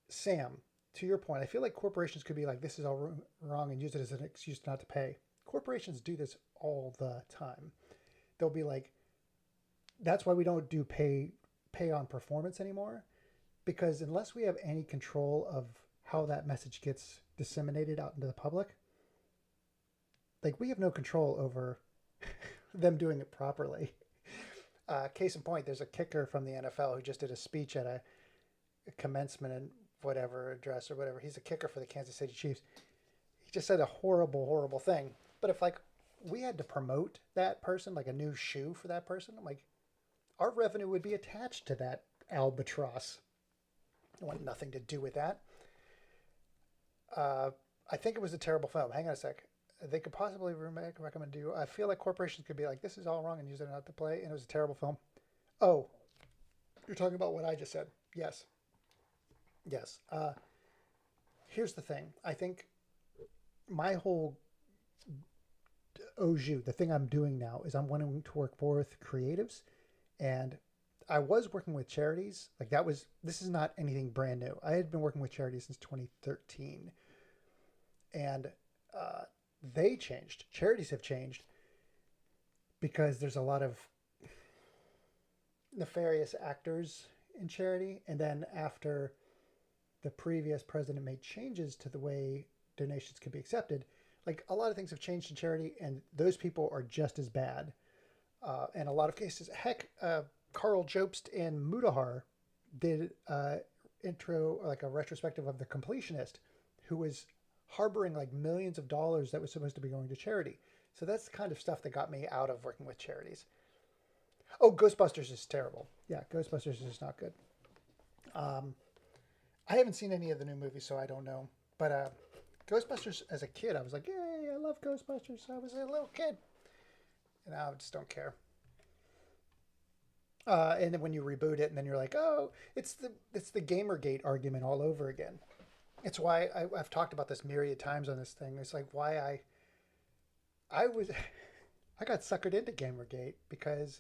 Sam, to your point, I feel like corporations could be like, this is all wrong and use it as an excuse not to pay. Corporations do this all the time. They'll be like, that's why we don't do pay on performance anymore, because unless we have any control of how that message gets disseminated out into the public, like we have no control over them doing it properly. Case in point, there's a kicker from the NFL who just did a speech at a commencement and whatever address or whatever. He's a kicker for the Kansas City Chiefs. He just said a horrible, horrible thing. But if like we had to promote that person, like a new shoe for that person, I'm like, our revenue would be attached to that albatross. I want nothing to do with that. I think it was a terrible film. Hang on a sec. They could possibly recommend to you. I feel like corporations could be like, this is all wrong and use it not to play. And it was a terrible film. Oh, you're talking about what I just said. Yes. Yes. Here's the thing. I think my whole au jus, the thing I'm doing now, is I'm wanting to work more with creatives. And I was working with charities. Like this is not anything brand new. I had been working with charities since 2013. And they changed. Charities have changed because there's a lot of nefarious actors in charity. And then after the previous president made changes to the way donations could be accepted, like a lot of things have changed in charity, and those people are just as bad. In a lot of cases, heck, Carl Jobst and Mudahar did intro, like a retrospective of The Completionist, who was harboring like millions of dollars that was supposed to be going to charity. So that's the kind of stuff that got me out of working with charities. Oh, Ghostbusters is terrible. Yeah, Ghostbusters is not good. I haven't seen any of the new movies, so I don't know. But Ghostbusters, as a kid, I was like, yay, I love Ghostbusters. I was a little kid. And now I just don't care. And then when you reboot it, and then you're like, oh, it's the Gamergate argument all over again. It's why I've talked about this myriad times on this thing. It's like why I was I got suckered into Gamergate because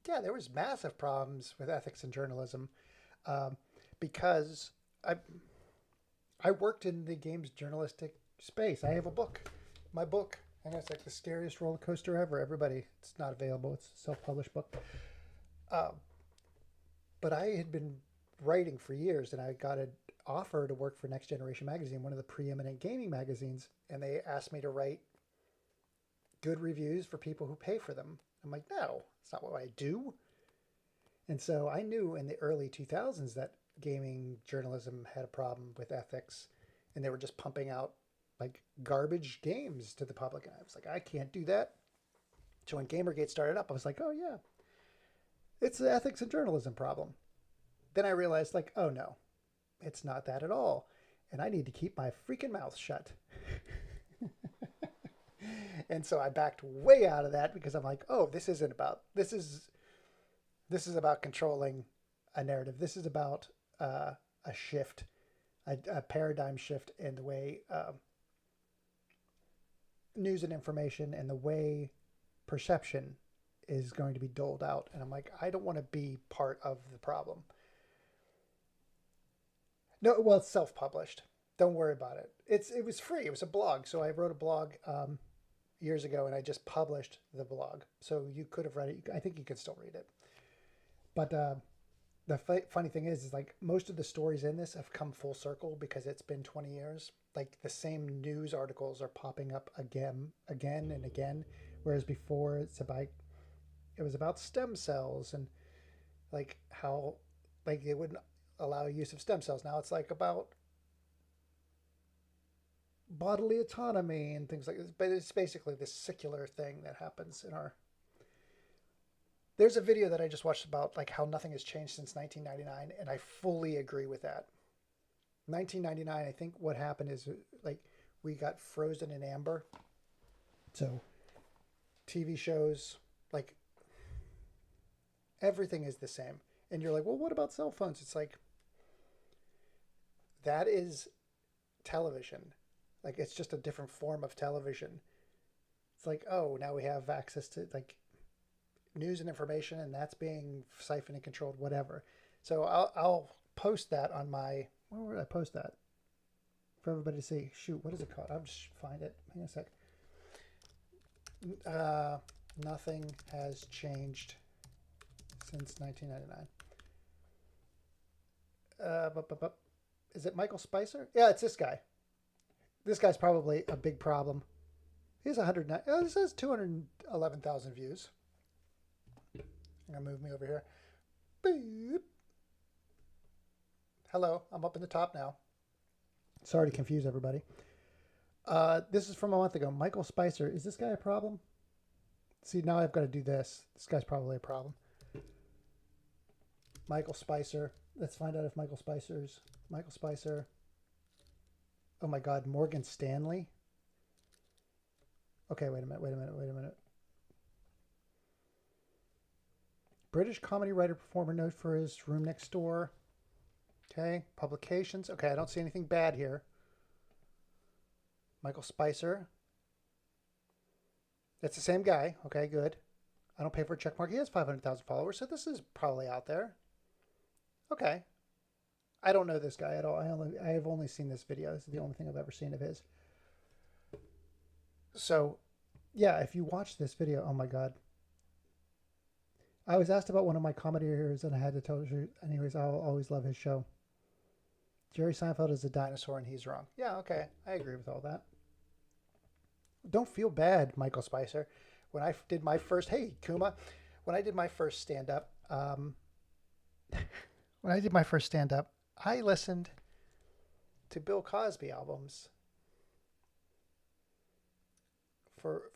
yeah, there was massive problems with ethics in journalism because I worked in the games journalistic space. I have a book, my book, and it's like the scariest roller coaster ever. Everybody, it's not available. It's a self-published book. But I had been writing for years, and I got an offer to work for Next Generation Magazine, one of the preeminent gaming magazines, and they asked me to write good reviews for people who pay for them. I'm like, no, that's not what I do. And so I knew in the early 2000s that gaming journalism had a problem with ethics, and they were just pumping out like garbage games to the public. And I was like, I can't do that. So when Gamergate started up, I was like, oh yeah, it's the ethics and journalism problem. Then I realized like, oh no, it's not that at all. And I need to keep my freaking mouth shut. And so I backed way out of that because I'm like, oh, this is about controlling a narrative. This is about a shift, a paradigm shift in the way news and information and the way perception is going to be doled out. And I'm like, I don't want to be part of the problem. No, well, it's self-published. Don't worry about it. It was free. It was a blog. So I wrote a blog years ago, and I just published the blog. So you could have read it. I think you could still read it. But the funny thing is like most of the stories in this have come full circle because it's been 20 years. Like the same news articles are popping up again and again, whereas before it was about stem cells and like how like they wouldn't allow use of stem cells. Now it's like about bodily autonomy and things like this. But it's basically this secular thing that happens in There's a video that I just watched about like how nothing has changed since 1999, and I fully agree with that. 1999, I think what happened is like we got frozen in amber. So TV shows, like everything is the same. And you're like, well, what about cell phones? It's like, that is television. Like, it's just a different form of television. It's like, oh, now we have access to like news and information, and that's being siphoned and controlled, whatever. So I'll post that on my, where would I post that? For everybody to see. Shoot, what is it called? I'll just find it. Hang on a sec. Nothing has changed since 1999. Is it Michael Spicer? Yeah, it's this guy. This guy's probably a big problem. He has 109. Oh, this has 211,000 views. I'm gonna move me over here. Boop. Hello, I'm up in the top now. Sorry to confuse everybody. This is from a month ago. Michael Spicer. Is this guy a problem? See, now I've got to do this. This guy's probably a problem. Michael Spicer. Let's find out if Michael Spicer. Oh my God, Morgan Stanley. Okay, wait a minute. British comedy writer performer known for his Room Next Door. Okay, publications. Okay, I don't see anything bad here. Michael Spicer. That's the same guy. Okay, good. I don't pay for a check mark. He has 500,000 followers, so this is probably out there. Okay. I don't know this guy at all. I have only seen this video. This is the only thing I've ever seen of his. So, yeah, if you watch this video, oh my God. I was asked about one of my comedy heroes, and I had to tell you, anyways, I'll always love his show. Jerry Seinfeld is a dinosaur, and he's wrong. Yeah, okay. I agree with all that. Don't feel bad, Michael Spicer. When I did my first, hey, Kuma, when I did my first stand-up, I listened to Bill Cosby albums for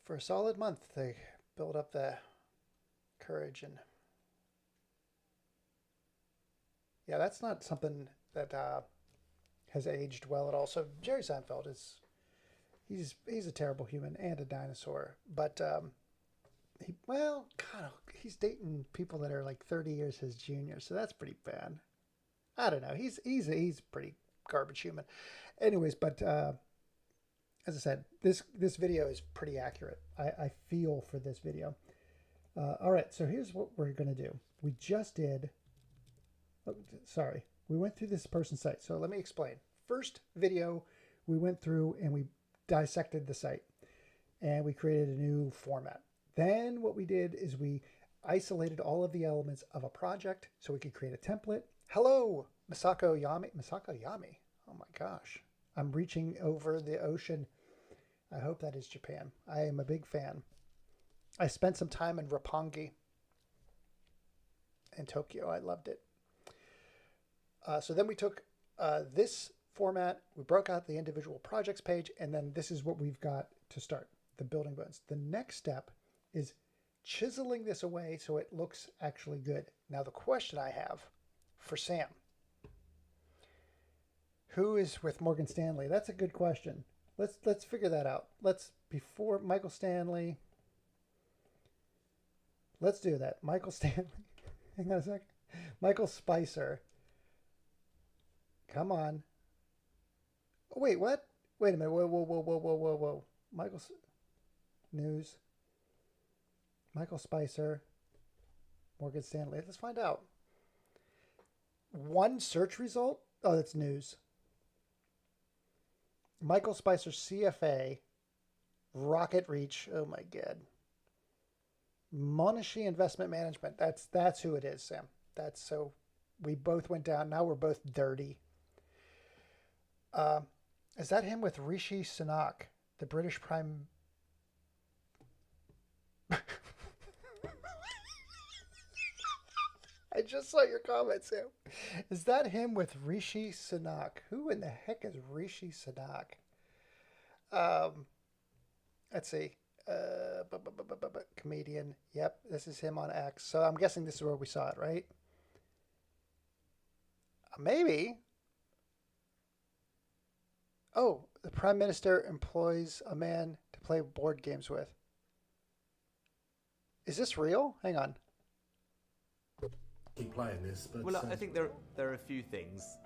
a solid month to build up the courage. And yeah, that's not something that has aged well at all. So Jerry Seinfeld he's a terrible human and a dinosaur, but he's dating people that are like 30 years his junior, so that's pretty bad. I don't know. He's a pretty garbage human. Anyways, but as I said, this video is pretty accurate. I feel for this video. All right, so here's what we're gonna do. We just did. Oh, sorry, we went through this person's site. So let me explain. First video, we went through and we dissected the site, and we created a new format. Then what we did is we isolated all of the elements of a project so we could create a template. Hello, Misako Yami. Misako Yami. Oh my gosh. I'm reaching over the ocean. I hope that is Japan. I am a big fan. I spent some time in Roppongi in Tokyo. I loved it. So then we took this format, we broke out the individual projects page, and then this is what we've got to start, the building bones. The next step is chiseling this away so it looks actually good. Now the question I have for Sam, who is with Morgan Stanley? That's a good question. Let's figure that out. Before Michael Stanley, let's do that. Michael Stanley, hang on a sec. Michael Spicer. Come on. Oh, wait, what? Wait a minute. Whoa. News. Michael Spicer. Morgan Stanley. Let's find out. One search result? Oh, that's news. Michael Spicer CFA. Rocket Reach. Oh my God. Monashi Investment Management. That's who it is, Sam. That's so we both went down. Now we're both dirty. Is that him with Rishi Sunak, the British Prime? I just saw your comment, Sam. Is that him with Rishi Sunak? Who in the heck is Rishi Sunak? Let's see. Comedian. Yep, this is him on X. So I'm guessing this is where we saw it, right? Maybe. Oh, the Prime Minister employs a man to play board games with. Is this real? Hang on. Keep playing this, but well, I think there are a few things.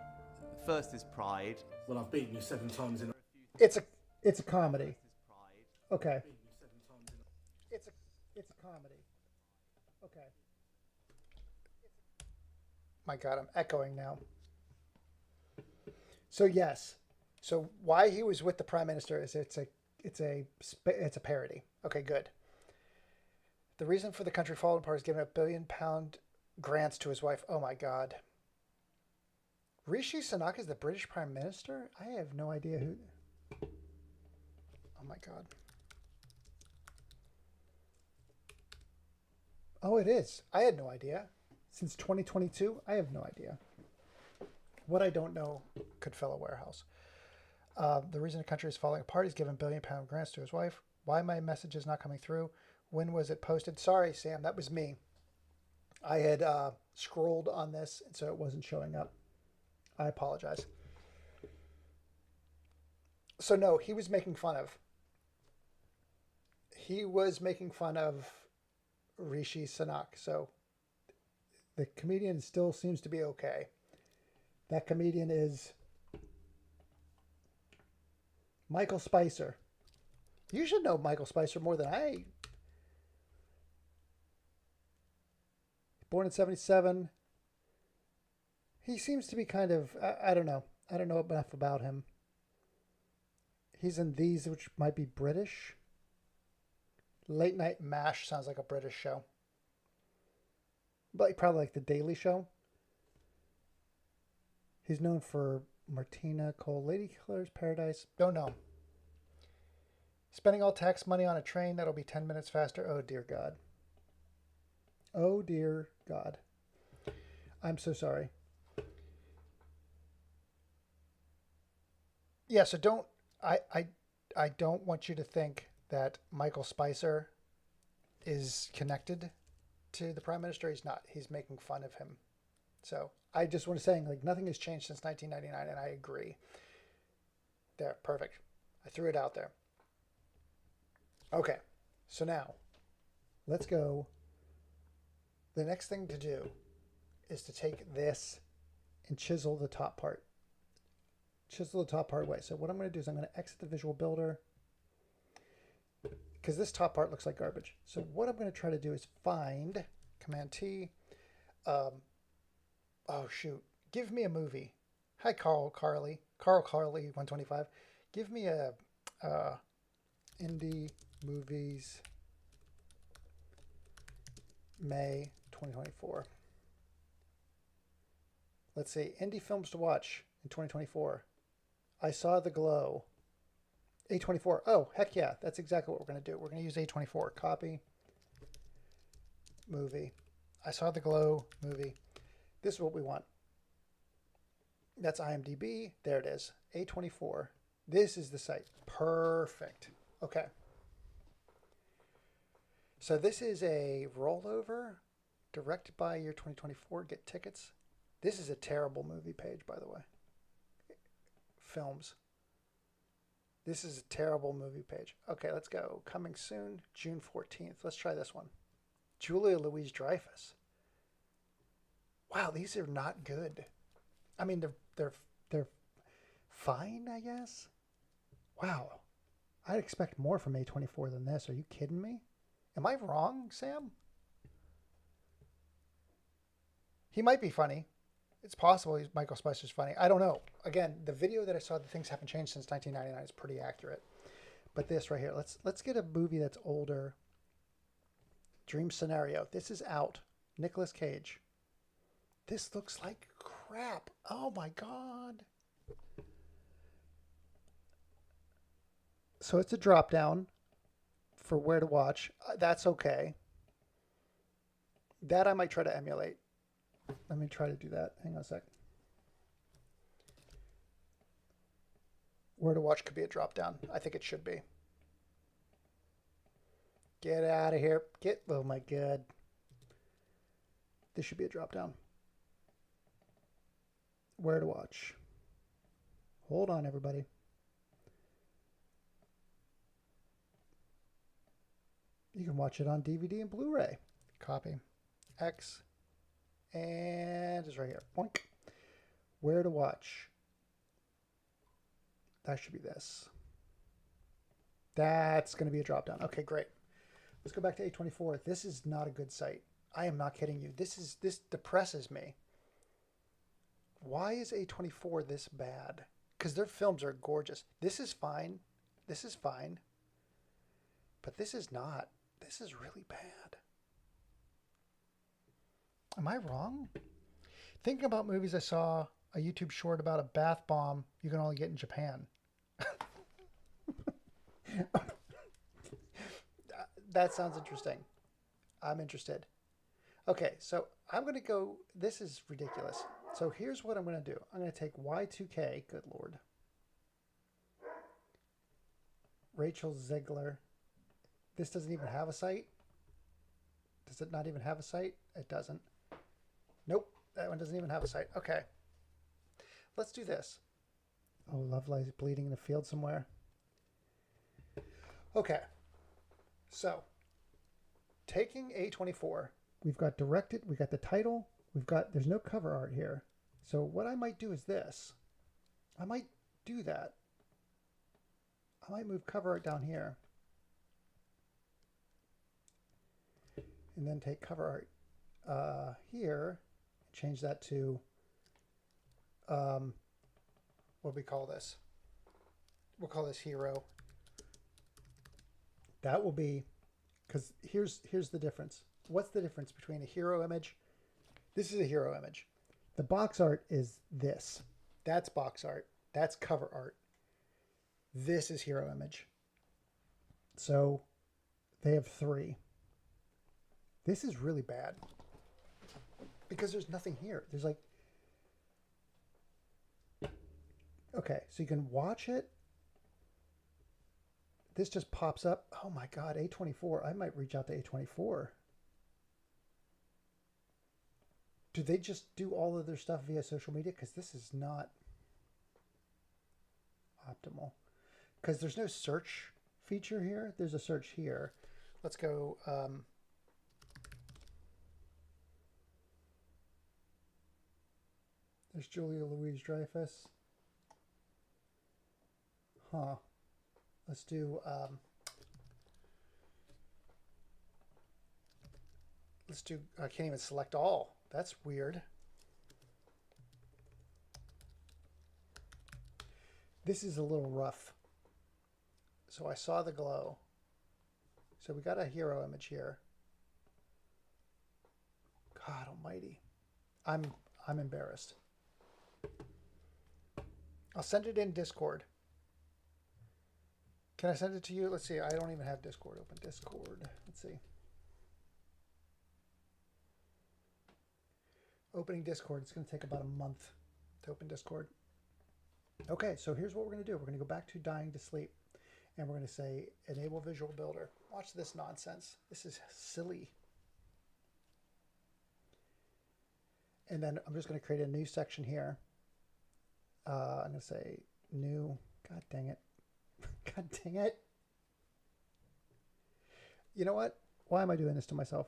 First is pride. well, I've beaten you 7 times in. It's a comedy. Okay. It's a comedy. Okay. My God, I'm echoing now. So yes. So why he was with the Prime Minister is it's a parody. Okay, good. The reason for the country falling apart is giving a £1 billion grants to his wife. Oh my God. Rishi Sunak is the British Prime Minister? I have no idea who. Oh my God. Oh, it is. I had no idea. Since 2022, I have no idea. What I don't know could fill a warehouse. The reason the country is falling apart is giving £1 billion grants to his wife. Why my message is not coming through? When was it posted? Sorry, Sam, that was me. I had scrolled on this, and so it wasn't showing up. I apologize. So no, he was making fun of. He was making fun of Rishi Sunak. So the comedian still seems to be okay. That comedian is Michael Spicer. You should know Michael Spicer more than I. Born in 1977. He seems to be kind of, I don't know. I don't know enough about him. He's in These, which might be British. Late Night MASH sounds like a British show. But probably like The Daily Show. He's known for Martina Cole, Lady Killer's Paradise. Don't know. Spending all tax money on a train that'll be 10 minutes faster. Oh, dear God. Oh, dear God. I'm so sorry. Yeah, so don't... I don't want you to think that Michael Spicer is connected to the Prime Minister. He's not. He's making fun of him. So I just want to say, like, nothing has changed since 1999, and I agree. There, perfect. I threw it out there. Okay, so now let's go. The next thing to do is to take this and chisel the top part. Chisel the top part away. So what I'm going to do is I'm going to exit the visual builder because this top part looks like garbage. So what I'm going to try to do is find Command T. Oh shoot! Give me a movie. Hi, Carl Carly 125. Give me a indie movies May 2024. Let's see, indie films to watch in 2024. I Saw the Glow. A24. Oh, heck yeah. That's exactly what we're going to do. We're going to use A24. Copy. Movie. I Saw the Glow movie. This is what we want. That's IMDb. There it is. A24. This is the site. Perfect. Okay. So this is a rollover directed by year 2024. Get tickets. This is a terrible movie page, by the way. Films. This is a terrible movie page. Okay, let's go. Coming soon, June 14th. Let's try this one. Julia Louis-Dreyfus. Wow, these are not good. I mean, they're fine, I guess. Wow, I'd expect more from A24 than this. Are you kidding me? Am I wrong, Sam? He might be funny. It's possible Michael Spicer's funny. I don't know. Again, the video that I saw, the things haven't changed since 1999, is pretty accurate. But this right here, let's get a movie that's older. Dream Scenario. This is out. Nicolas Cage. This looks like crap. Oh my God. So it's a drop down for where to watch. That's okay. That I might try to emulate. Let me try to do that. Hang on a sec. Where to watch could be a drop down. I think it should be. Get out of here. Oh my God. This should be a drop down. Where to watch? Hold on, everybody. You can watch it on DVD and Blu-ray. Copy. X. And it's right here. Boink. Where to watch? That should be this. That's going to be a drop down. Okay, great. Let's go back to A24. This is not a good site. I am not kidding you. This depresses me. Why is A24 this bad? Because their films are gorgeous. This is fine. This is fine. But this is not. This is really bad. Am I wrong? Thinking about movies, I saw a YouTube short about a bath bomb you can only get in Japan. That sounds interesting. I'm interested. Okay, so I'm going to go. This is ridiculous. So here's what I'm going to do. I'm going to take Y2K. Good Lord. Rachel Zegler. This doesn't even have a site. Does it not even have a site? It doesn't. Nope. That one doesn't even have a site. Okay. Let's do this. Oh, love lies bleeding in the field somewhere. Okay. So, taking A24, we've got directed, we got the title, there's no cover art here. So what I might do is this. I might do that. I might move cover art down here. And then take cover art here, change that to, what do we call this? We'll call this hero. That will be, because here's the difference. What's the difference between a hero image? This is a hero image. The box art is this. That's box art. That's cover art. This is hero image. So they have 3. This is really bad because there's nothing here. There's like, okay, so you can watch it. This just pops up. Oh my God, A24. I might reach out to A24. Do they just do all of their stuff via social media? Because this is not optimal. Because there's no search feature here. There's a search here. Let's go. There's Julia Louis-Dreyfus. Huh. Let's do, I can't even select all. That's weird. This is a little rough. So I saw the glow. So we got a hero image here. God almighty. I'm embarrassed. I'll send it in Discord. Can I send it to you? Let's see. I don't even have Discord open. Discord. Let's see. Opening Discord. It's going to take about a month to open Discord. Okay, so here's what we're going to do. We're going to go back to Dying to Sleep. And we're going to say, enable Visual Builder. Watch this nonsense. This is silly. And then I'm just going to create a new section here. I'm going to say new. God dang it. God dang it. You know what? Why am I doing this to myself?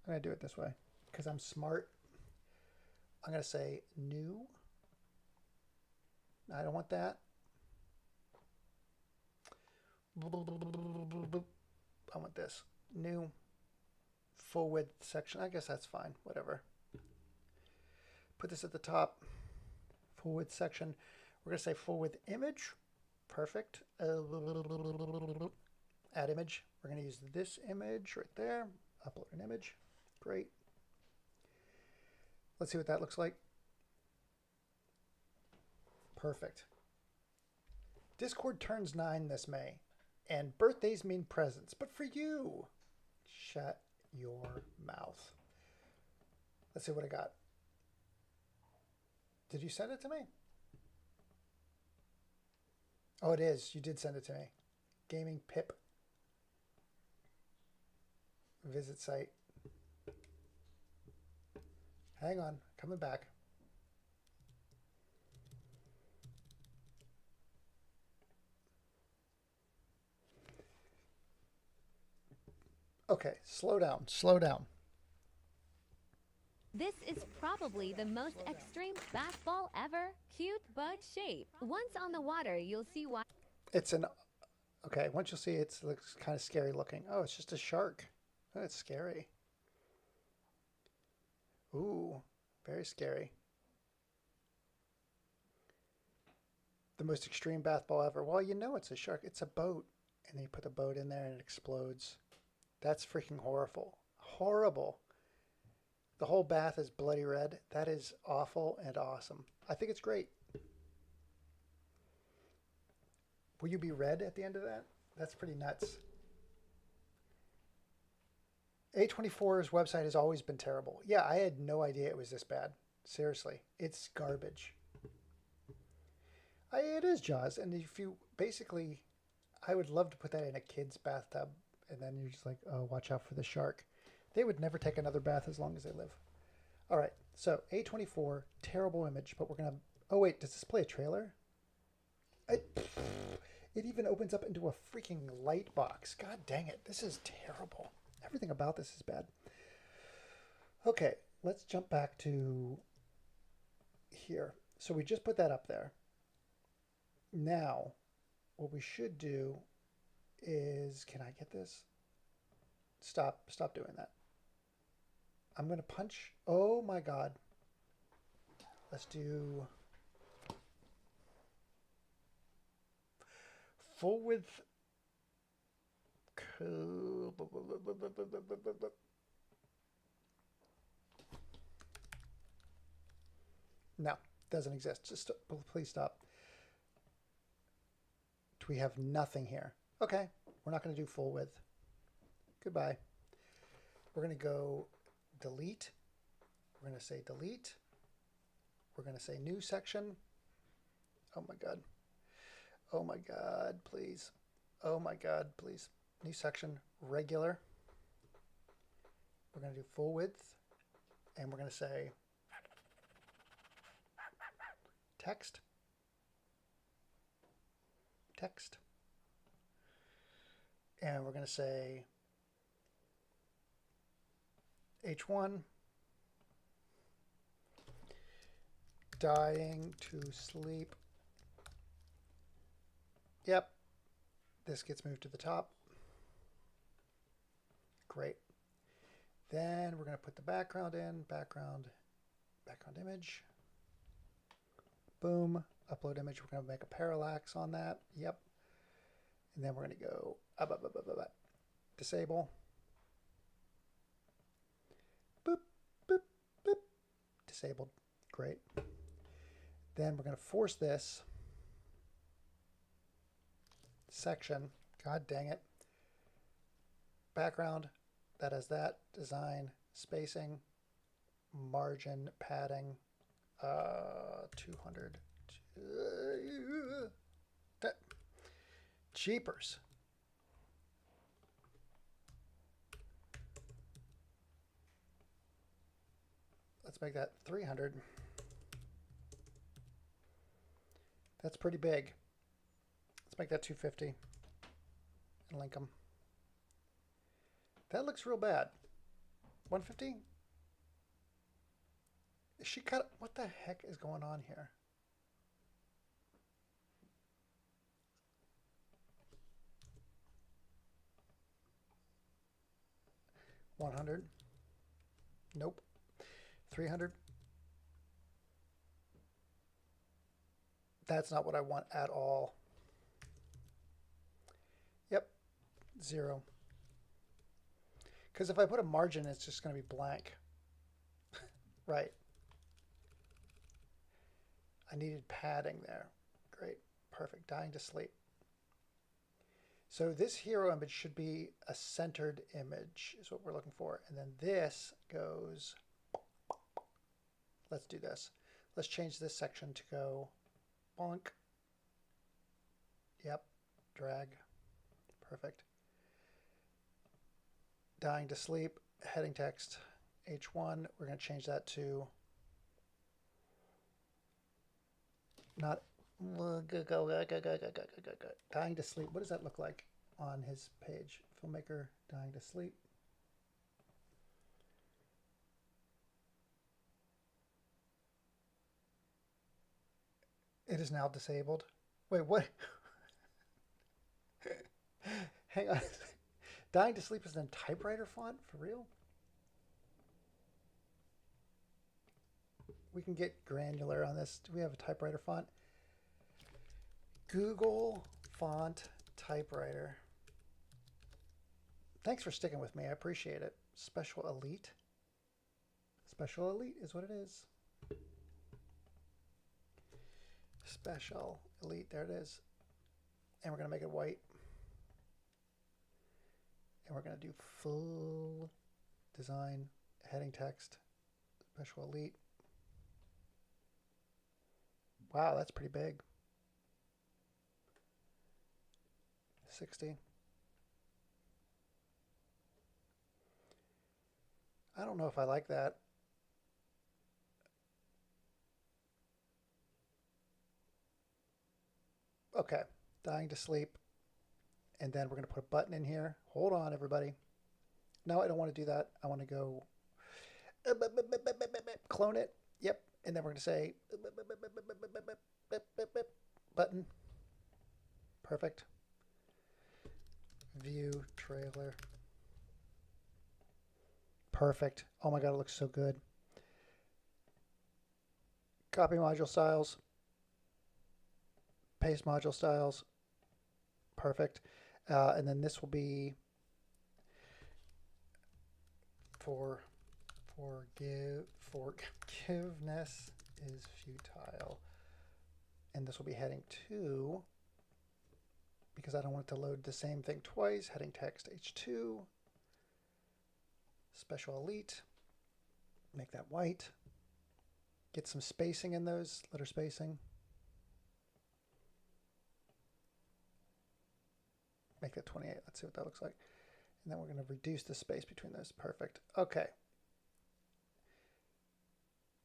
I'm going to do it this way because I'm smart. I'm going to say new. I don't want that. I want this. New full width section. I guess that's fine. Whatever. Put this at the top. Full width section. We're going to say full width image. Perfect. Add image. We're going to use this image right there. Upload an image. Great. Let's see what that looks like. Perfect. Discord turns 9 this May, and birthdays mean presents, but for you. Shut your mouth. Let's see what I got. Did you send it to me? Oh, it is. You did send it to me. Gaming Pip. Visit site. Hang on, coming back. Okay, slow down, slow down. This is probably the most extreme bath ball ever. Cute but shape. Once on the water, you'll see why. It's an, okay, once you see it, it looks kind of scary looking. Oh, it's just a shark. Oh, it's scary. Ooh, very scary. The most extreme bath ball ever. Well, you know it's a shark. It's a boat. And they put the boat in there and it explodes. That's freaking horrible. Horrible. The whole bath is bloody red. That is awful and awesome. I think it's great. Will you be red at the end of that? That's pretty nuts. A24's website has always been terrible. Yeah, I had no idea it was this bad. Seriously, it's garbage. It is Jaws, and if you basically, I would love to put that in a kid's bathtub, and then you're just like, oh, watch out for the shark. They would never take another bath as long as they live. All right, so A24, terrible image, but we're gonna. Oh wait, does this play a trailer? It even opens up into a freaking light box. God dang it, this is terrible. Everything about this is bad. Okay, let's jump back to here. So we just put that up there. Now, what we should do is, can I get this? Stop doing that. I'm going to punch. Oh my God. Let's do full width. No, doesn't exist. Just please stop. We have nothing here. Okay, we're not going to do full width. Goodbye. We're going to go delete. We're going to say delete. We're going to say new section. Oh my God. Oh my God, please. Oh my God, please. New section, regular. We're going to do full width. And we're going to say text. Text. And we're going to say H1, dying to sleep. Yep, this gets moved to the top. Great. Then we're going to put the background in, background image. Boom. Upload image. We're going to make a parallax on that. Yep. And then we're going to go disable. Boop, boop, boop. Disabled. Great. Then we're going to force this section. God dang it. Background. That is that. Design. Spacing. Margin. Padding. 200. Jeepers. Let's make that 300. That's pretty big. Let's make that 250 and link them. That looks real bad. 150? Is she cut? What the heck is going on here? $100. Nope. 300. That's not what I want at all. Yep. 0. Because if I put a margin, it's just going to be blank. Right. I needed padding there. Great. Perfect. Dying to sleep. So this hero image should be a centered image is what we're looking for. And then this goes, let's do this. Let's change this section to go bonk. Yep. Drag. Perfect. Dying to sleep, heading text H1. We're going to change that to not dying to sleep. What does that look like on his page? Filmmaker dying to sleep. It is now disabled. Wait, what? Hang on. Dying to sleep is in typewriter font? For real? We can get granular on this. Do we have a typewriter font? Google font typewriter. Thanks for sticking with me. I appreciate it. Special Elite. Special Elite is what it is. Special Elite. There it is. And we're going to make it white. And we're going to do full design heading text. Special Elite. Wow, that's pretty big. 60. I don't know if I like that. Okay, dying to sleep. And then we're going to put a button in here. Hold on, everybody. No, I don't want to do that. I want to go clone it. Yep. And then we're going to say button. Perfect. View trailer. Perfect. Oh my God, it looks so good. Copy module styles. Paste module styles. Perfect. And then this will be forgiveness is futile. And this will be heading 2, because I don't want it to load the same thing twice. Heading text H2. Special Elite. Make that white. Get some spacing in those, letter spacing. Make that 28. Let's see what that looks like. And then we're going to reduce the space between those. Perfect. Okay.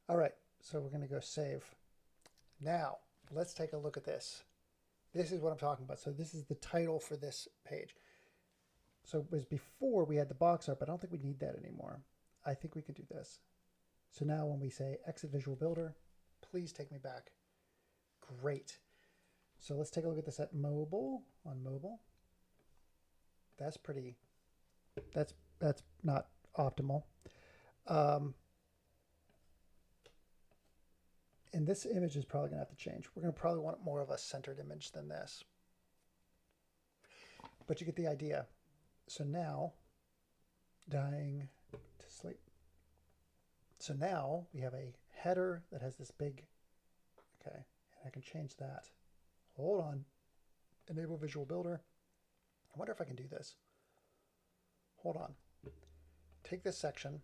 All right. So we're going to go save. Now, let's take a look at this. This is what I'm talking about. So this is the title for this page. So it was before we had the box art, but I don't think we need that anymore. I think we could do this. So now when we say exit Visual Builder, please take me back. Great. So let's take a look at this at mobile, on mobile. That's pretty, that's not optimal. And this image is probably going to have to change. We're going to probably want more of a centered image than this. But you get the idea. So now, dying to sleep. So now we have a header that has this big, okay, and I can change that. Hold on. Enable Visual Builder. I wonder if I can do this. Hold on. Take this section,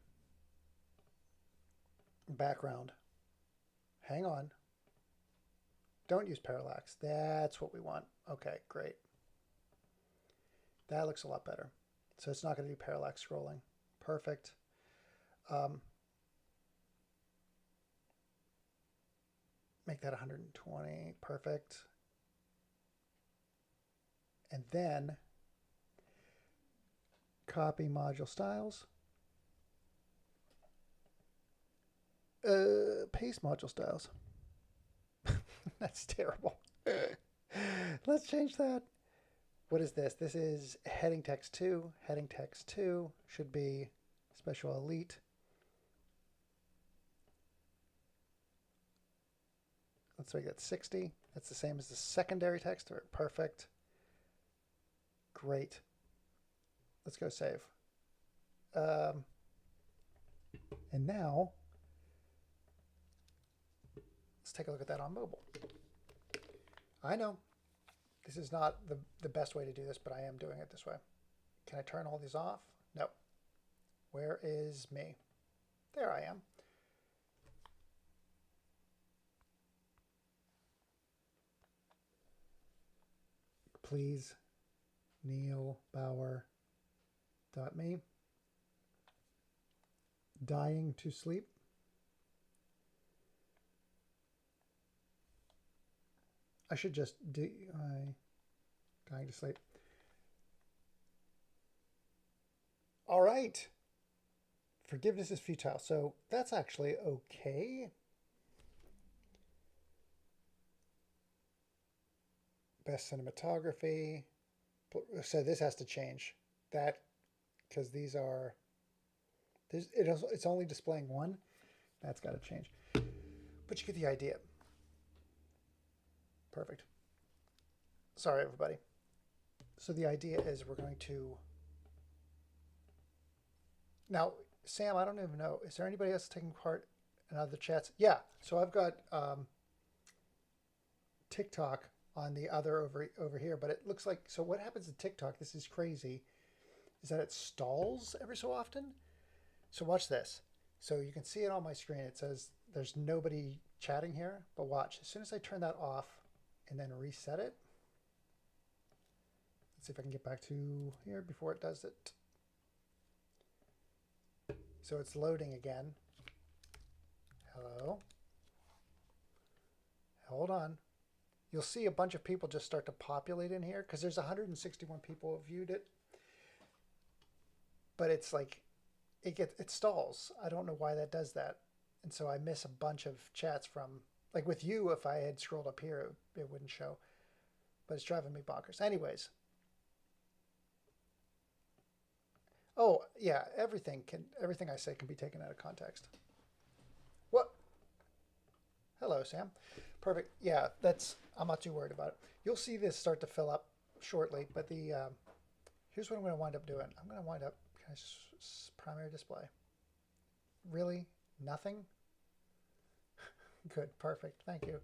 background. Hang on. Don't use parallax. That's what we want. Okay, great. That looks a lot better. So it's not going to do parallax scrolling. Perfect. Make that 120. Perfect. And then copy module styles. Paste module styles. That's terrible. Let's change that. What is this? This is heading text 2. Heading text 2 should be Special Elite. Let's make that 60. That's the same as the secondary text. Perfect. Great. Let's go save. And now, let's take a look at that on mobile. I know this is not the best way to do this, but I am doing it this way. Can I turn all these off? No. Where is me? There I am. Please, neilbauer.me. Dying to sleep. I should just do dying to sleep. All right. Forgiveness is futile. So that's actually okay. Best cinematography. So this has to change. That, because these are, it's only displaying one. That's got to change. But you get the idea. Perfect. Sorry, everybody. So the idea is we're going to... Now, Sam, I don't even know. Is there anybody else taking part in other chats? Yeah. So I've got TikTok on the other over here, but it looks like, so what happens to TikTok, this is crazy, is that it stalls every so often. So watch this. So you can see it on my screen. It says there's nobody chatting here, but watch. As soon as I turn that off and then reset it, let's see if I can get back to here before it does it. So it's loading again. Hello. Hold on. You'll see a bunch of people just start to populate in here because there's 161 people who viewed it. But it's like, it stalls. I don't know why that does that. And so I miss a bunch of chats from, like with you, if I had scrolled up here, it wouldn't show. But it's driving me bonkers. Anyways. Oh, yeah, everything I say can be taken out of context. What? Hello, Sam. Perfect. Yeah, I'm not too worried about it. You'll see this start to fill up shortly, but here's what I'm going to wind up doing. I'm going to wind up, primary display. Really? Nothing? Good, perfect. Thank you.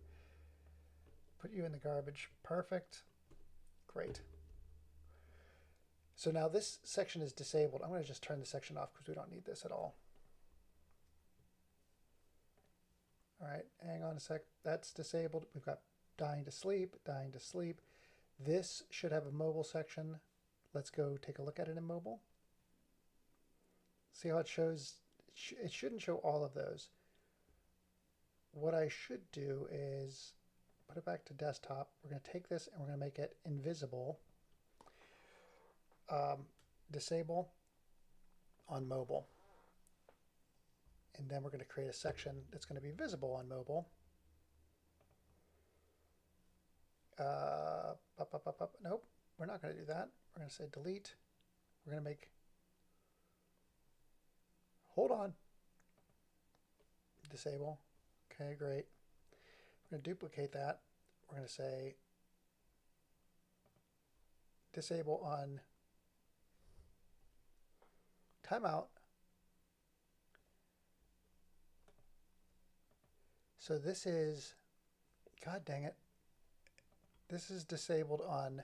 Put you in the garbage. Perfect. Great. So now this section is disabled. I'm going to just turn the section off because we don't need this at all. All right, hang on a sec. That's disabled. We've got dying to sleep, dying to sleep. This should have a mobile section. Let's go take a look at it in mobile. See how it shows? It shouldn't show all of those. What I should do is put it back to desktop. We're going to take this and we're going to make it invisible. Disable on mobile. And then we're going to create a section that's going to be visible on mobile. Nope, we're not going to do that. We're going to say delete. We're going to make, hold on, disable. Okay, great. We're going to duplicate that. We're going to say disable on timeout. So this is, God dang it, this is disabled on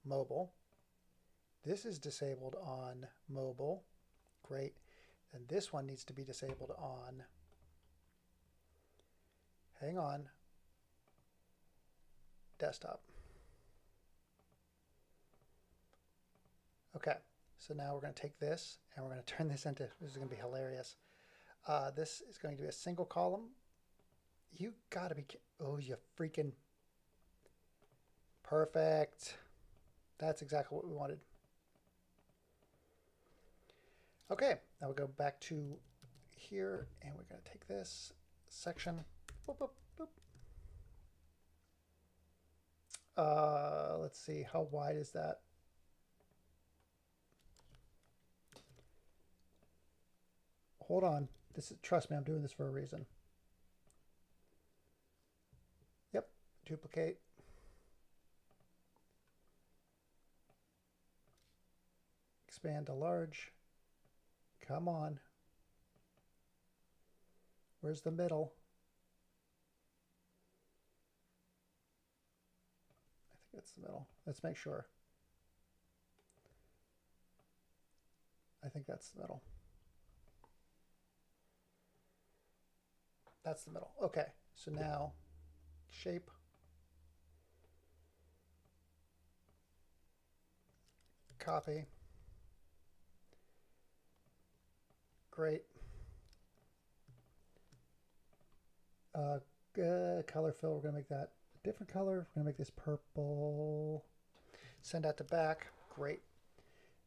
mobile. This is disabled on mobile. Great. And this one needs to be disabled on, hang on, desktop. Okay, so now we're going to take this and we're going to turn this into, this is going to be hilarious. This is going to be a single column. You gotta be, oh, you freaking, perfect. That's exactly what we wanted. Okay, now we'll go back to here and we're gonna take this section. Boop, boop, boop. Let's see, how wide is that? Hold on, trust me, I'm doing this for a reason. Duplicate. Expand to large. Come on. Where's the middle? I think that's the middle. Let's make sure. I think that's the middle. That's the middle. Okay, so now shape. Copy. Great. Color fill, we're going to make that a different color. We're going to make this purple. Send out to back. Great.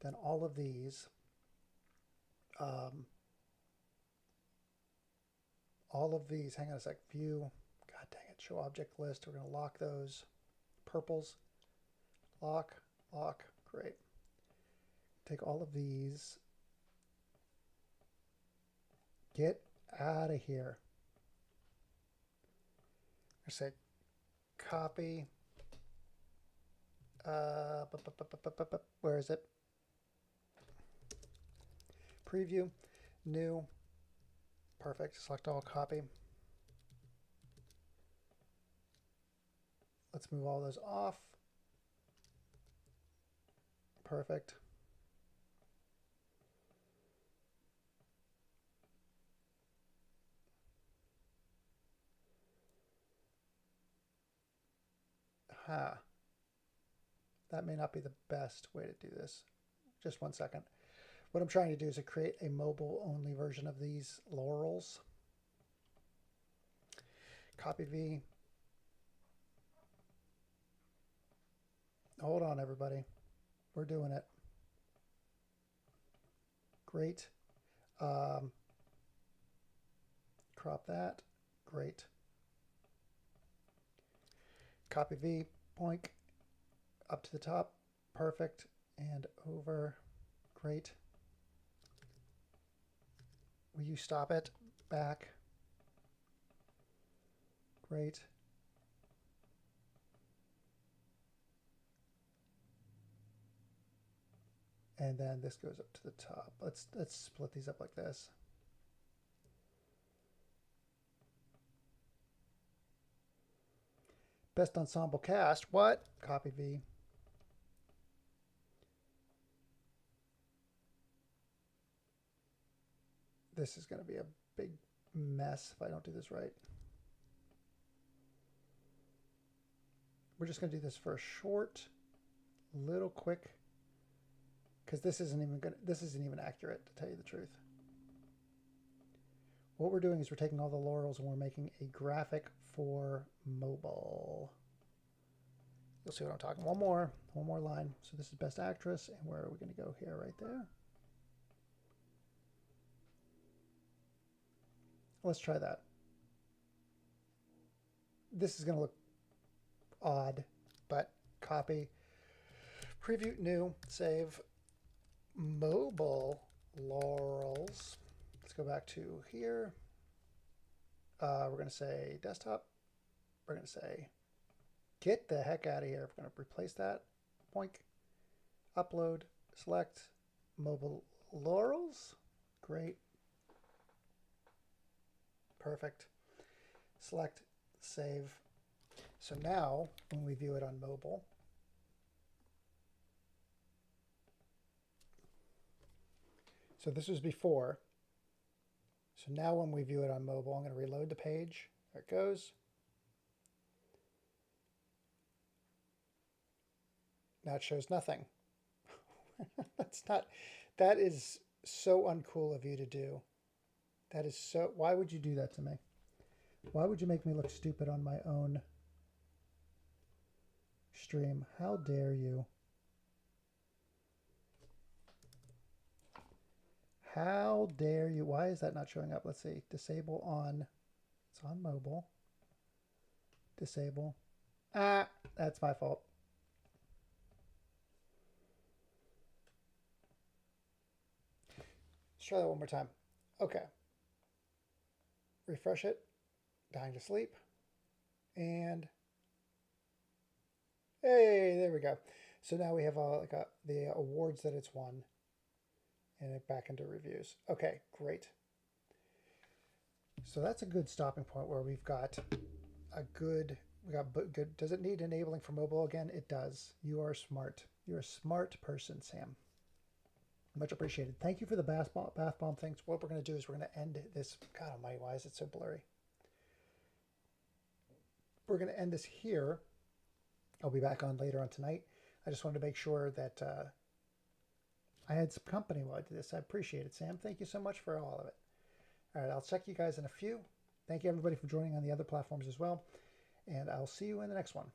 Then all of these, hang on a sec, view, god dang it, show object list. We're going to lock those purples. Lock, great. Take all of these. Get out of here. I say copy. Where is it? Preview, new, perfect. Select all, copy. Let's move all those off. Perfect. That may not be the best way to do this. Just one second. What I'm trying to do is to create a mobile-only version of these laurels. Copy V. Hold on, everybody. We're doing it. Great. Crop that. Great. Copy V. Poink. Up to the top. Perfect. And over. Great. Will you stop it? Back. Great. And then this goes up to the top. Let's split these up like this. Best ensemble cast. What? Copy V. This is going to be a big mess if I don't do this right. We're just going to do this for a short, little quick, because this isn't even accurate, to tell you the truth. What we're doing is we're taking all the laurels and we're making a graphic for mobile. You'll see what I'm talking. One more line. So this is Best Actress, and where are we going to go here? Right there. Let's try that. This is going to look odd, but copy, preview, new, save, mobile laurels. Let's go back to here. We're going to say desktop. We're going to say get the heck out of here. We're going to replace that. Poink. Upload. Select mobile laurels. Great. Perfect. Select, save. So now when we view it on mobile, so this was before. So now when we view it on mobile, I'm going to reload the page. There it goes. Now it shows nothing. That is so uncool of you to do. That is so, why would you do that to me? Why would you make me look stupid on my own stream? How dare you? How dare you? Why is that not showing up? Let's see. Disable on. It's on mobile. Disable. Ah, that's my fault. Let's try that one more time. Okay. Refresh it. Dying to sleep. And hey, there we go. So now we have the awards that it's won. And it back into reviews. Okay, great. So that's a good stopping point where we've got good. Does it need enabling for mobile again? It does. You are smart. You're a smart person, Sam. Much appreciated. Thank you for the bath bomb things. What we're going to do is we're going to end this. God almighty, why is it so blurry? We're going to end this here. I'll be back on later on tonight. I just wanted to make sure that I had some company while I did this. I appreciate it, Sam. Thank you so much for all of it. All right, I'll check you guys in a few. Thank you everybody for joining on the other platforms as well. And I'll see you in the next one.